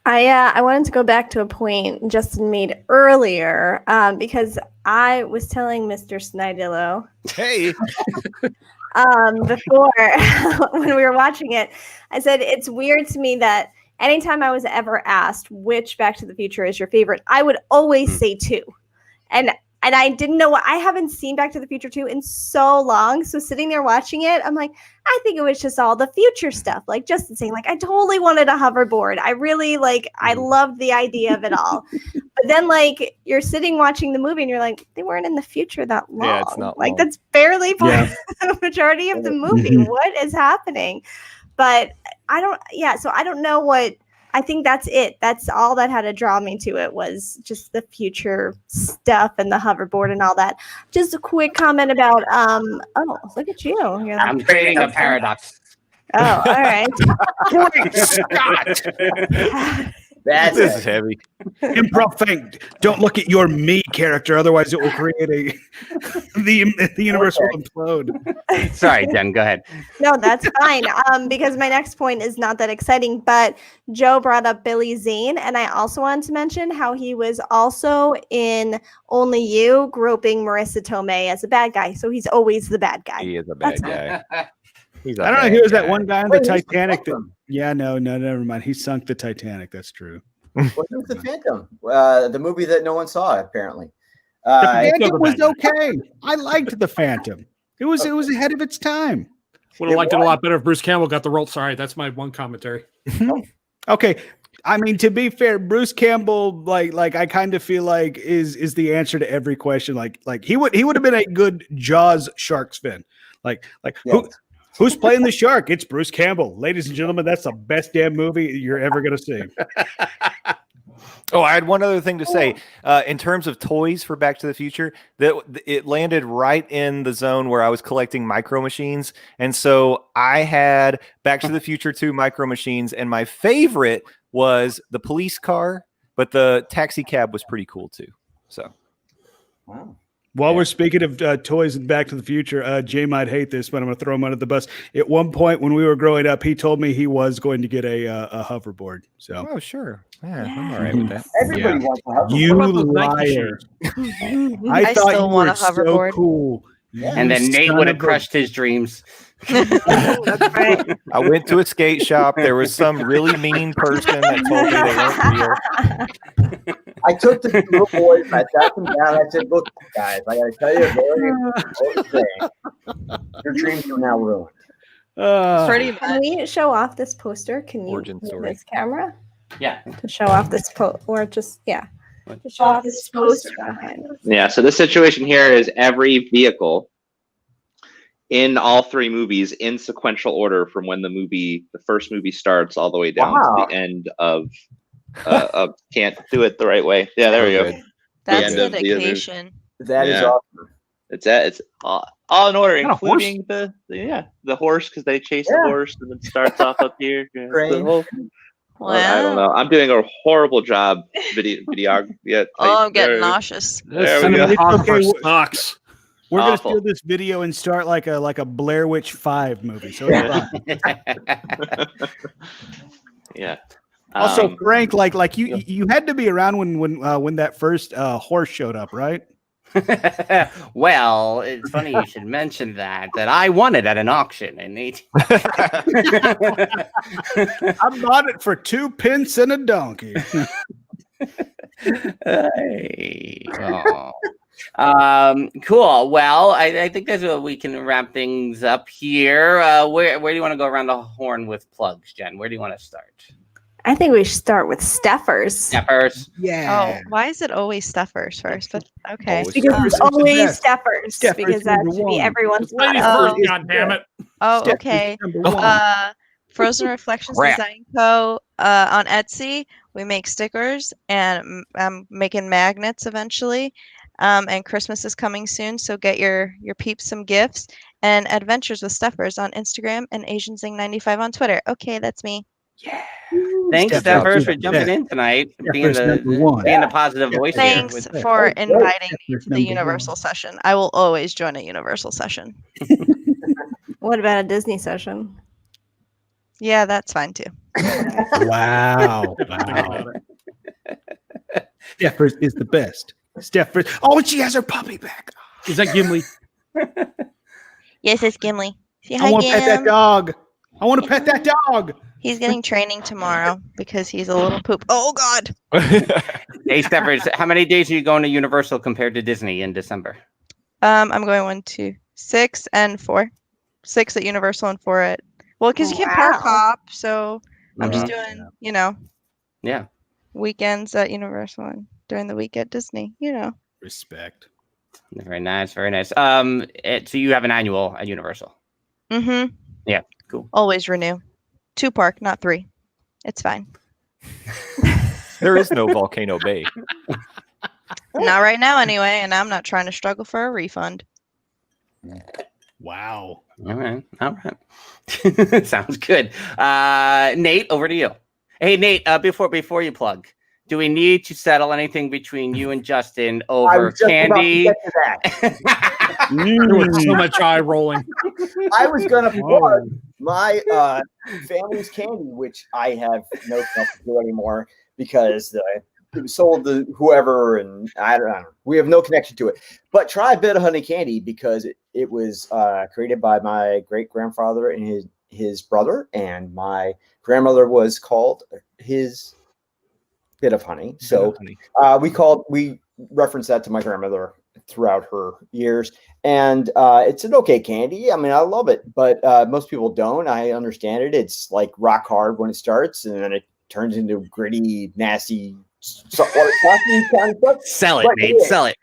Speaker 1: I wanted to go back to a point Justin made earlier because I was telling Mr. Snidillo
Speaker 5: Hey.
Speaker 1: before when we were watching it, I said it's weird to me that anytime I was ever asked which Back to the Future is your favorite, I would always say 2. And I didn't know I haven't seen Back to the Future 2 in so long. So sitting there watching it, I'm like, I think it was just all the future stuff. Like Justin saying, like, I totally wanted a hoverboard. I really I loved the idea of it all. But then you're sitting watching the movie and you're like, they weren't in the future that long.
Speaker 5: Yeah, it's not long.
Speaker 1: That's barely part of the majority of the movie. What is happening? But So I don't know what. I think that's it. That's all that had to draw me to it was just the future stuff and the hoverboard and all that. Just a quick comment about look at you.
Speaker 2: I'm creating a paradox.
Speaker 1: Oh, all right.
Speaker 4: Great Scott!
Speaker 5: This is heavy.
Speaker 4: Improv thing. Don't look at your me character, otherwise it will create the universe will implode.
Speaker 2: Sorry, Jen, go ahead.
Speaker 1: No, that's fine. Because my next point is not that exciting, but Joe brought up Billy Zane, and I also wanted to mention how he was also in Only You, groping Marissa Tomei as a bad guy. So he's always the bad guy.
Speaker 5: He is a bad
Speaker 1: That's
Speaker 5: guy.
Speaker 4: I don't know. He was that one guy on the
Speaker 3: Wait, who's the
Speaker 4: Titanic.
Speaker 3: Phantom?
Speaker 4: No, never mind. He sunk the Titanic. That's true.
Speaker 3: What was the Phantom? The movie that no one saw, apparently.
Speaker 4: The Phantom was okay. I liked the Phantom. It was ahead of its time.
Speaker 6: Would have liked it a lot better if Bruce Campbell got the role. Sorry, that's my one commentary.
Speaker 4: Okay. I mean, to be fair, Bruce Campbell, like I kind of feel like is the answer to every question. Like he would have been a good Jaws shark's fin. Who's playing the shark? It's Bruce Campbell. Ladies and gentlemen, that's the best damn movie you're ever going to see.
Speaker 5: Oh, I had one other thing to say. In terms of toys for Back to the Future, that it landed right in the zone where I was collecting Micro Machines. And so I had Back to the Future 2 Micro Machines, and my favorite was the police car, but the taxi cab was pretty cool too. So,
Speaker 3: Wow.
Speaker 4: While we're speaking of toys and Back to the Future, Jay might hate this, but I'm going to throw him under the bus. At one point when we were growing up, he told me he was going to get a hoverboard. So,
Speaker 5: oh sure, yeah, I'm all right with that.
Speaker 3: Everybody wants to have
Speaker 4: you
Speaker 6: What about those Nike
Speaker 4: liar!
Speaker 7: I
Speaker 4: thought
Speaker 7: still
Speaker 4: you
Speaker 7: want
Speaker 4: were
Speaker 7: a hoverboard.
Speaker 4: So cool.
Speaker 3: Yeah.
Speaker 2: And then
Speaker 4: You
Speaker 2: Nate
Speaker 4: son
Speaker 2: would have
Speaker 4: of a-
Speaker 2: crushed his dreams.
Speaker 1: That's right.
Speaker 5: I went to a skate shop. There was some really mean person that told me they weren't real.
Speaker 3: I took the little boys and I sat them down. I said, "Look, guys, I got to tell you a very important thing. Your dreams are now ruined."
Speaker 7: Pretty
Speaker 1: Can
Speaker 7: much.
Speaker 1: we show off this poster? Can you
Speaker 5: Origin
Speaker 1: move
Speaker 5: story.
Speaker 1: this camera
Speaker 2: Yeah.
Speaker 1: to show off this or just to show off this poster behind us?
Speaker 8: Yeah, so this situation here is every vehicle in all three movies in sequential order from when the first movie starts all the way down
Speaker 3: Wow.
Speaker 8: to the end of can't do it the right way. Yeah, there we go.
Speaker 5: Good.
Speaker 7: That's
Speaker 8: end of the other-
Speaker 7: dedication.
Speaker 3: That is
Speaker 8: Yeah.
Speaker 3: awesome.
Speaker 8: It's all in order,
Speaker 6: Got a horse?
Speaker 8: including the horse because they chase the
Speaker 3: Yeah.
Speaker 8: horse and it starts off up here. Yeah, it's the
Speaker 3: Train.
Speaker 8: whole-
Speaker 7: Wow.
Speaker 8: I don't know. I'm doing a horrible job video. Yeah,
Speaker 7: Oh, I'm getting nauseous.
Speaker 8: There we go.
Speaker 6: Cinematographer
Speaker 4: Okay,
Speaker 6: sucks.
Speaker 4: We're going to
Speaker 8: Awful.
Speaker 4: steal this video and start like a Blair Witch 5 movie. So it's fine.
Speaker 8: Yeah.
Speaker 4: Also, Frank, like you had to be around when that first horse showed up, right?
Speaker 2: Well, it's funny you should mention that I won it at an auction in 18.
Speaker 4: I bought it for 2 pence and a donkey.
Speaker 2: Hey. Cool. Well, I think that's what we can wrap things up here. Where do you want to go around the horn with plugs, Jen? Where do you want to start?
Speaker 1: I think we should start with Steffers.
Speaker 2: Steppers.
Speaker 4: Yeah.
Speaker 7: Oh, why is it always Steffers first? But okay.
Speaker 5: Always
Speaker 1: Because
Speaker 4: Steffers
Speaker 1: it's
Speaker 4: is the
Speaker 1: always
Speaker 4: best.
Speaker 1: Steffers,
Speaker 4: Steffers
Speaker 1: because that
Speaker 4: number
Speaker 1: should be
Speaker 4: one.
Speaker 1: everyone's
Speaker 6: Ladies
Speaker 1: motto.
Speaker 6: first, God damn it.
Speaker 7: Oh,
Speaker 4: Steffers
Speaker 7: okay.
Speaker 4: number one.
Speaker 7: Frozen Reflections
Speaker 2: Crap.
Speaker 7: Design Co. On Etsy. We make stickers and I'm making magnets eventually. And Christmas is coming soon, so get your peeps some gifts. And Adventures with Steffers on Instagram and AsianZing95 on Twitter. Okay, that's me.
Speaker 2: Thanks,
Speaker 4: Steppers
Speaker 2: Steppers,
Speaker 4: is
Speaker 2: for
Speaker 4: the
Speaker 2: jumping
Speaker 4: best.
Speaker 2: in tonight,
Speaker 4: Steppers number one.
Speaker 2: being the positive voice here.
Speaker 7: Thanks
Speaker 2: with-
Speaker 7: for
Speaker 3: Oh, great.
Speaker 7: inviting me
Speaker 4: Steppers
Speaker 7: to the
Speaker 4: number
Speaker 7: Universal session. I will always join a Universal session.
Speaker 1: What about a Disney session?
Speaker 7: Yeah, that's fine too.
Speaker 4: Wow. Steffers is the best. Steffers. Oh, and she has her puppy back.
Speaker 6: Is that Gimli?
Speaker 7: Yes, it's Gimli. Say
Speaker 4: I
Speaker 7: hi,
Speaker 4: want to pet that
Speaker 7: Gim.
Speaker 4: dog. I want to pet that dog.
Speaker 7: He's getting training tomorrow because he's a little poop. Oh God.
Speaker 2: Hey, Steppers, how many days are you going to Universal compared to Disney in December?
Speaker 7: I'm going 1, 2, 6, and 4. 6 at Universal and 4 at because you can't park
Speaker 1: Wow.
Speaker 7: hop, so I'm just
Speaker 2: Mhm.
Speaker 7: doing
Speaker 2: Yeah.
Speaker 7: weekends at Universal and during the week at Disney.
Speaker 4: Respect.
Speaker 2: Very nice. Very nice. So you have an annual at Universal.
Speaker 7: Mm-hmm.
Speaker 2: Yeah, cool.
Speaker 7: Always renew. 2 Park, not 3. It's fine.
Speaker 5: There is no Volcano Bay.
Speaker 7: Not right now, anyway, and I'm not trying to struggle for a refund.
Speaker 4: Wow.
Speaker 2: All right. Sounds good. Nate, over to you. Hey, Nate, before you plug, do we need to settle anything between you and Justin over candy?
Speaker 6: There was so much eye rolling.
Speaker 3: I was gonna plug my family's candy, which I have no connection to anymore because it was sold to whoever, and I don't know. We have no connection to it. But try a bit of honey candy because it was created by my great grandfather and his brother, and my grandmother was called his bit of honey. So we reference that to my grandmother throughout her years, and it's an okay candy. I mean, I love it, but most people don't. I understand it. It's like rock hard when it starts, and then it turns into gritty, nasty saltwater coffee kind of stuff.
Speaker 2: Sell it, Nate. Sell it.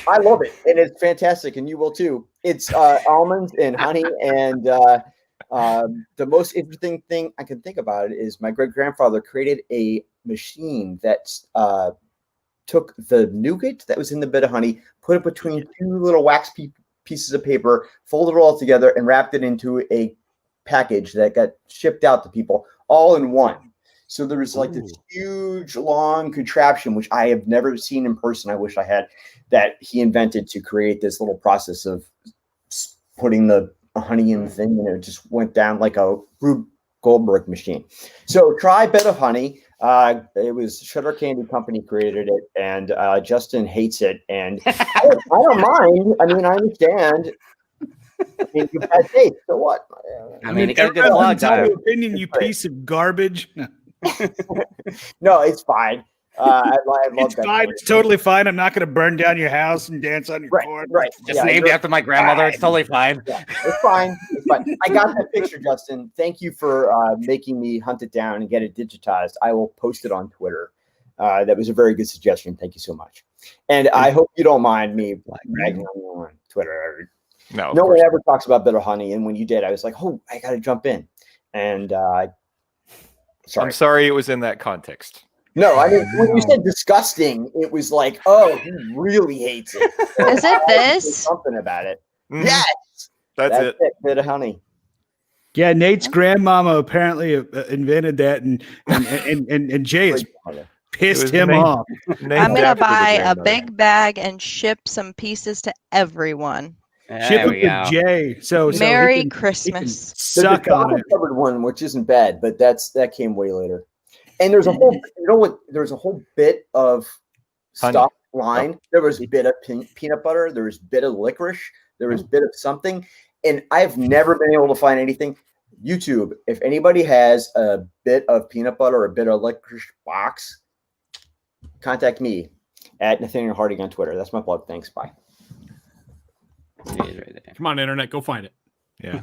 Speaker 3: I love it, and it's fantastic, and you will too. It's almonds and honey, and the most interesting thing I can think about it is my great grandfather created a machine that took the nougat that was in the bit of honey, put it between 2 little wax pieces of paper, folded it all together, and wrapped it into a package that got shipped out to people all in one. So there was like this huge, long contraption, which I have never seen in person. I wish I had, that he invented to create this little process of putting the honey in the thing, and it just went down like a Rube Goldberg machine. So try Bed of Honey. It was Shutter Candy Company created it, and Justin hates it, and I don't mind. I mean, I understand. I mean, you bad taste. So what?
Speaker 2: I mean, it got a good plug.
Speaker 4: Tell your opinion, you piece of garbage.
Speaker 3: No, it's fine. I love
Speaker 4: It's
Speaker 3: that.
Speaker 4: fine. It's totally fine. I'm not going to burn down your house and dance on your corn.
Speaker 3: Right.
Speaker 2: Just named after my grandmother. It's totally fine.
Speaker 3: Yeah, it's fine. It's fine. I got that picture, Justin. Thank you for making me hunt it down and get it digitized. I will post it on Twitter. That was a very good suggestion. Thank you so much. And I hope you don't mind me bragging on you on Twitter.
Speaker 5: No
Speaker 3: one ever talks about Bitter Honey. And when you did, I was like, oh, I got to jump in. And sorry.
Speaker 5: I'm sorry it was in that context.
Speaker 3: No, I mean, when you said disgusting, it was like, oh, he really hates it.
Speaker 7: Is it this?
Speaker 3: Something about it.
Speaker 5: Mhm.
Speaker 3: Yes.
Speaker 5: That's it.
Speaker 3: Bit of honey.
Speaker 4: Yeah, Nate's grandmama apparently invented that, and Jay has pissed him off.
Speaker 7: I'm gonna buy a big bag and ship some pieces to everyone.
Speaker 4: Ship it to Jay. So
Speaker 7: Merry
Speaker 4: he can
Speaker 7: Christmas.
Speaker 4: Suck on it.
Speaker 3: Covered one, which isn't bad, but that came way later. And there's a whole, there's a whole bit of stuff line. There was a bit of peanut butter. There was a bit of licorice. There was a bit of something. And I've never been able to find anything. YouTube, if anybody has a bit of peanut butter or a bit of licorice box, contact me at Nathaniel Harding on Twitter. That's my plug. Thanks. Bye.
Speaker 6: Come on, internet, go find it.
Speaker 5: Yeah.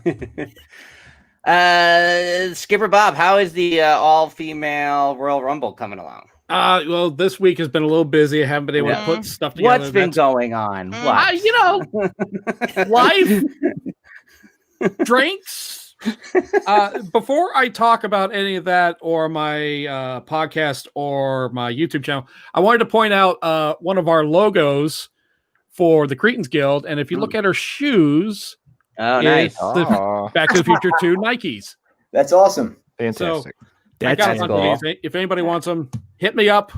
Speaker 2: Skipper Bob, how is the all-female Royal Rumble coming along?
Speaker 6: Well, this week has been a little busy. I haven't been able to put stuff together.
Speaker 2: What's been going on? What?
Speaker 6: Life, drinks. Before I talk about any of that or my podcast or my YouTube channel, I wanted to point out one of our logos for the Cretans Guild. And if you look at her shoes,
Speaker 2: nice.
Speaker 6: The Back to the Future 2 Nikes.
Speaker 3: That's awesome.
Speaker 5: Fantastic.
Speaker 6: So, that's cool. If anybody wants them, hit me up.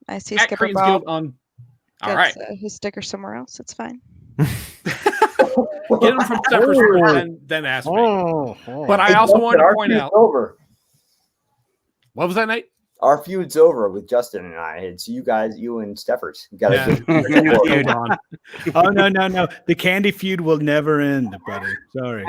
Speaker 7: I see
Speaker 6: at
Speaker 7: Skipper
Speaker 6: Cretans
Speaker 7: Bob.
Speaker 6: Guild on. All right.
Speaker 7: His sticker somewhere else. It's fine.
Speaker 6: Get them from Stephers first, and then ask me. But I also wanted to point out.
Speaker 3: Over.
Speaker 6: What was that, Nate?
Speaker 3: Our feud's over with Justin and I. It's you guys, you and Steffers. You got
Speaker 4: to Oh no. The candy feud will never end, buddy. Sorry.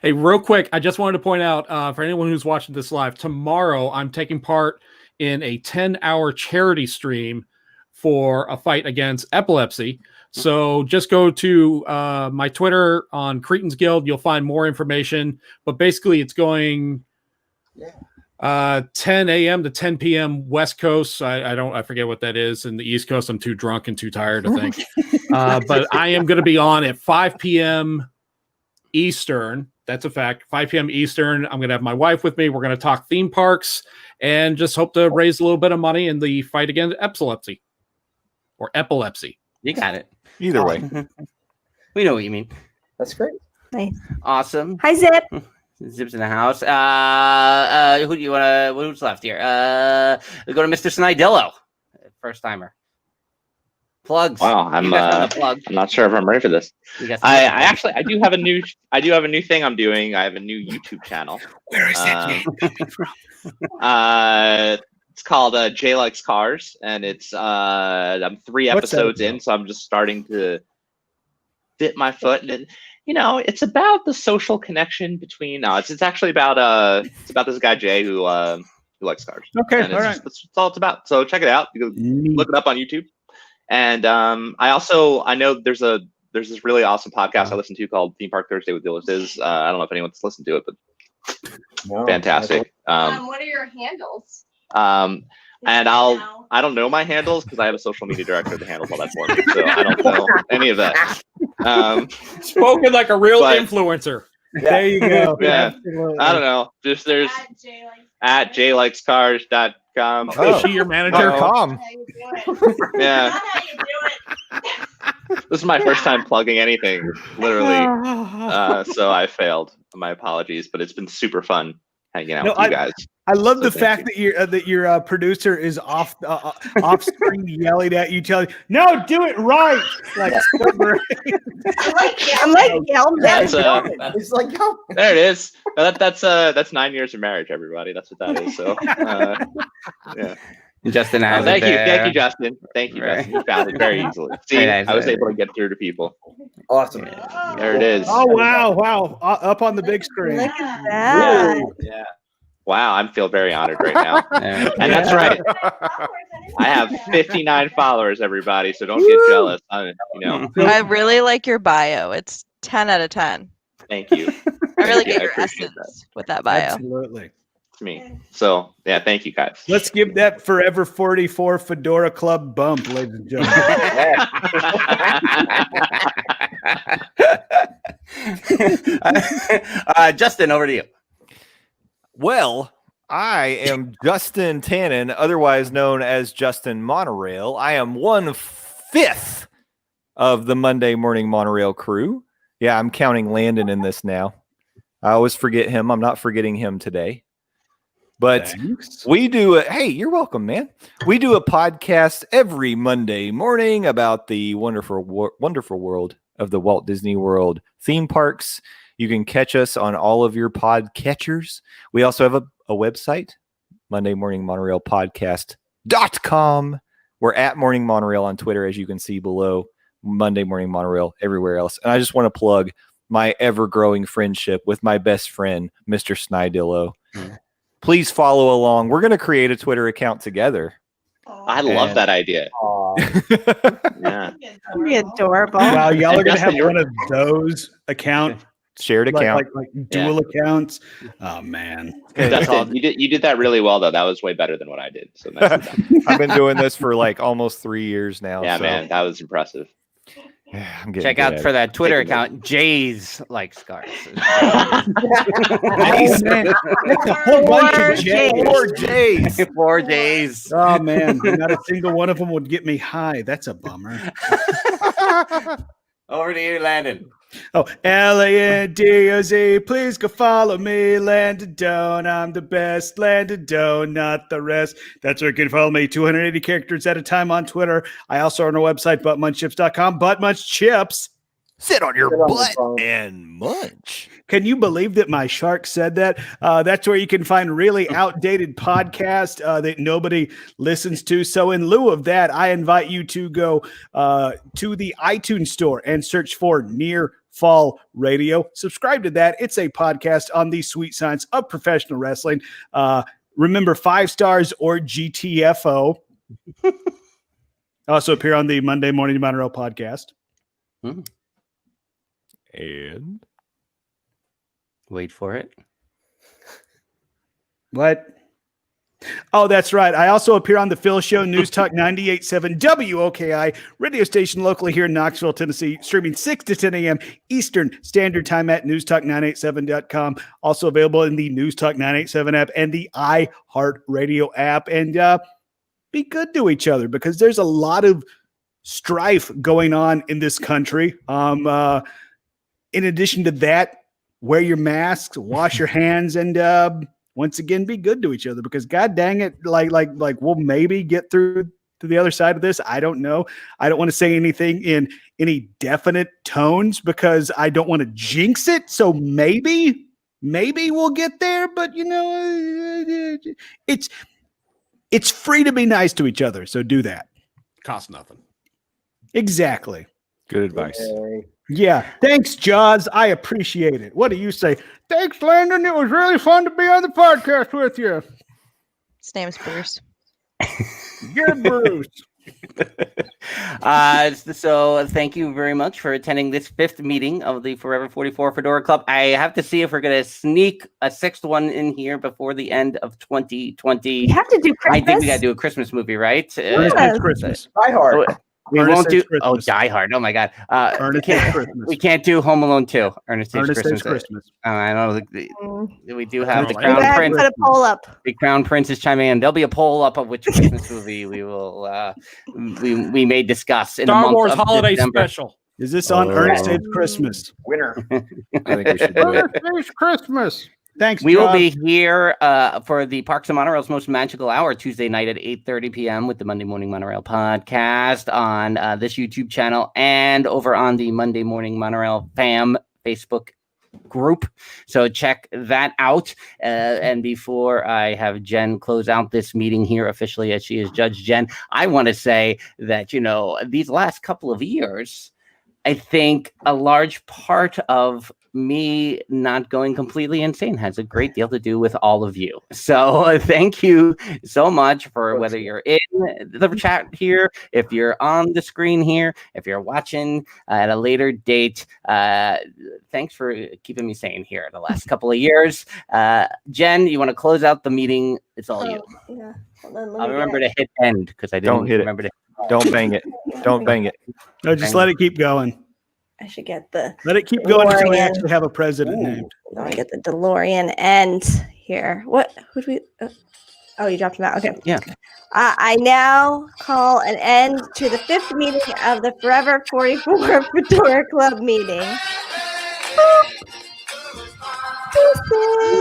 Speaker 6: Hey, real quick, I just wanted to point out for anyone who's watching this live, tomorrow I'm taking part in a 10-hour charity stream for a fight against epilepsy. So just go to my Twitter on Cretans Guild. You'll find more information. But basically, it's going 10 a.m. to 10 p.m. West Coast. I forget what that is. And the East Coast, I'm too drunk and too tired to think. But I am going to be on at 5 p.m. Eastern. That's a fact. 5 p.m. Eastern. I'm going to have my wife with me. We're going to talk theme parks and just hope to raise a little bit of money in the fight against epilepsy or epilepsy.
Speaker 2: You got it.
Speaker 5: Either way.
Speaker 2: We know what you mean.
Speaker 3: That's great.
Speaker 1: Nice.
Speaker 2: Awesome.
Speaker 1: Hi, Zip.
Speaker 2: Zip's in the house. Who do you want to? Who's left here? We go to Mr. Snidillo, first timer. Plugs.
Speaker 8: Wow, I'm not sure if I'm ready for this. I do have a new thing I'm doing. I have a new YouTube channel.
Speaker 4: Where is that name coming from?
Speaker 8: It's called Jay Likes Cars, and it's I'm 3 episodes in, so I'm just starting to dip my foot, and it's about the social connection between. It's actually about this guy Jay who likes cars.
Speaker 4: Okay,
Speaker 8: and
Speaker 4: all right.
Speaker 8: That's all it's about. So check it out. You can look it up on YouTube. And I know there's this really awesome podcast I listen to called Theme Park Thursday with Dillis Diz. I don't know if anyone's listened to it, but fantastic.
Speaker 7: What are your handles?
Speaker 8: And I don't know my handles because I have a social media director that handles all that for me. So I don't know any of that.
Speaker 6: Spoken like a real influencer.
Speaker 4: There you go.
Speaker 8: Yeah. I don't know. Just there's at jlikescars.com.
Speaker 6: Is she your manager?
Speaker 8: Yeah. This is my first time plugging anything, literally. So I failed. My apologies, but it's been super fun hanging out with you guys.
Speaker 4: I love the fact that your producer is off screen yelling at you, telling you, "No, do it right." Like,
Speaker 1: I'm like,
Speaker 3: It's like, no.
Speaker 8: There it is. That's 9 years of marriage, everybody. That's what that is. So, yeah.
Speaker 2: Justin has
Speaker 8: thank you, Justin. Thank you, Justin. You found it very easily. See, I was able to get through to people.
Speaker 3: Awesome.
Speaker 8: There it is.
Speaker 4: Oh wow! Up on the big screen.
Speaker 1: Look at that.
Speaker 8: Yeah. Wow, I feel very honored right now. And that's right. I have 59 followers, everybody. So don't get jealous.
Speaker 7: I really like your bio. It's 10 out of 10.
Speaker 8: Thank you.
Speaker 7: I really get your essence with that bio.
Speaker 4: Absolutely.
Speaker 8: Me. So yeah, thank you guys.
Speaker 4: Let's give that Forever 44 Fedora Club bump, ladies and gentlemen.
Speaker 2: Justin, over to you.
Speaker 5: Well, I am Justin Tannen, otherwise known as Justin Monorail. I am 1/5 of the Monday Morning Monorail crew. Yeah, I'm counting Landon in this now. I always forget him. I'm not forgetting him today. But
Speaker 4: Thanks.
Speaker 5: we do hey, you're welcome, man. We do a podcast every Monday morning about the wonderful world of the Walt Disney World theme parks. You can catch us on all of your podcatchers. We also have a website, Monday Morning Monorail Podcast.com. We're at Morning Monorail on Twitter, as you can see below. Monday Morning Monorail everywhere else. And I just want to plug my ever-growing friendship with my best friend, Mr. Snidillo. Please follow along. We're going to create a Twitter account together.
Speaker 8: I love that idea.
Speaker 1: That'd be adorable.
Speaker 4: Wow, y'all are going to have one of those
Speaker 5: shared account,
Speaker 4: like dual accounts. Oh man,
Speaker 8: Dustin, you did that really well though. That was way better than what I did. So
Speaker 5: I've been doing this for like almost 3 years now.
Speaker 8: Yeah, man, that was impressive.
Speaker 5: Yeah,
Speaker 2: check out for that Twitter account, Jay's Like Scars.
Speaker 4: Oh, man. That's a whole bunch of J's.
Speaker 5: 4 J's.
Speaker 2: 4 J's.
Speaker 4: Oh man, not a single one of them would get me high. That's a bummer.
Speaker 2: Over to you, Landon.
Speaker 4: Oh, L-A-N-D-O-Z, please go follow me, Landon Doan. I'm the best, Landon Doan, not the rest. That's where you can follow me, 280 characters at a time on Twitter. I also own a website, buttmunchchips.com. Buttmunchchips.
Speaker 5: Sit on your butt and munch.
Speaker 4: Can you believe that my shark said that? That's where you can find really outdated podcasts that nobody listens to. So in lieu of that, I invite you to go to the iTunes store and search for Near Fall Radio. Subscribe to that. It's a podcast on the sweet science of professional wrestling. Remember, 5 stars or GTFO. Also appear on the Monday Morning Monorail podcast.
Speaker 5: And
Speaker 2: wait for it.
Speaker 4: What? Oh, that's right. I also appear on the Phil Show, News Talk 98.7 WOKI, radio station locally here in Knoxville, Tennessee, streaming 6 to 10 a.m. Eastern Standard Time at newstalk987.com. Also available in the News Talk 987 app and the iHeartRadio app. And be good to each other because there's a lot of strife going on in this country. In addition to that, wear your masks, wash your hands, and once again, be good to each other because God dang it, like we'll maybe get through to the other side of this. I don't know. I don't want to say anything in any definite tones because I don't want to jinx it. So maybe we'll get there, but it's free to be nice to each other. So do that.
Speaker 6: Costs nothing.
Speaker 4: Exactly.
Speaker 5: Good advice.
Speaker 3: Okay.
Speaker 4: Yeah. Thanks, Jaws. I appreciate it. What do you say?
Speaker 9: Thanks, Landon. It was really fun to be on the podcast with you.
Speaker 7: His name's Bruce.
Speaker 9: Good, Bruce.
Speaker 2: So thank you very much for attending this 5th meeting of the Forever 44 Fedora Club. I have to see if we're going to sneak a 6th one in here before the end of 2020.
Speaker 1: We have to do Christmas.
Speaker 2: I think we got to do a Christmas movie, right?
Speaker 4: Ernest Saves Christmas.
Speaker 3: Die Hard.
Speaker 2: We
Speaker 4: Ernest
Speaker 2: won't do.
Speaker 4: Saves
Speaker 2: Oh,
Speaker 4: Christmas.
Speaker 2: Die Hard. Oh my God.
Speaker 4: Ernest Saves Christmas.
Speaker 2: We can't do Home Alone 2. Ernest Saves Christmas.
Speaker 4: Christmas.
Speaker 2: I know. We do have the
Speaker 4: Go
Speaker 2: Crown
Speaker 1: Go ahead and
Speaker 2: Prince.
Speaker 1: put a poll up.
Speaker 2: The Crown Prince is chiming in. There'll be a poll up of which Christmas movie we will. We may discuss in the
Speaker 6: Star
Speaker 2: month
Speaker 6: Wars
Speaker 2: of
Speaker 6: holiday
Speaker 2: December.
Speaker 6: special.
Speaker 4: Is this on Ernest Saves Christmas?
Speaker 3: Winner.
Speaker 5: I think we should do it.
Speaker 9: It's Christmas.
Speaker 4: Thanks,
Speaker 2: We will
Speaker 4: Jaws.
Speaker 2: be here for the Parks and Monorail's Most Magical Hour Tuesday night at 8:30 p.m. with the Monday Morning Monorail podcast on this YouTube channel and over on the Monday Morning Monorail fam Facebook group. So check that out. And before I have Jen close out this meeting here officially as she is Judge Jen, I want to say that, these last couple of years, I think a large part of me not going completely insane has a great deal to do with all of you. So thank you so much for whether you're in the chat here, if you're on the screen here, if you're watching at a later date. Thanks for keeping me sane here the last couple of years. Jen, you want to close out the meeting? It's all you.
Speaker 1: Yeah. Hold on, let
Speaker 2: I'll
Speaker 1: me
Speaker 2: remember
Speaker 1: get
Speaker 2: to hit end because I didn't
Speaker 5: Don't hit it.
Speaker 2: remember to.
Speaker 5: Don't bang it. Don't bang it.
Speaker 4: No, just let it keep going.
Speaker 1: I should get the.
Speaker 4: Let it keep going until we
Speaker 1: DeLorean.
Speaker 4: actually have a president named.
Speaker 1: Let me get the DeLorean end here. What? Who do we? Oh, you dropped him out. Okay.
Speaker 2: Yeah.
Speaker 1: I now call an end to the 5th meeting of the Forever 44 Fedora Club meeting. Peace.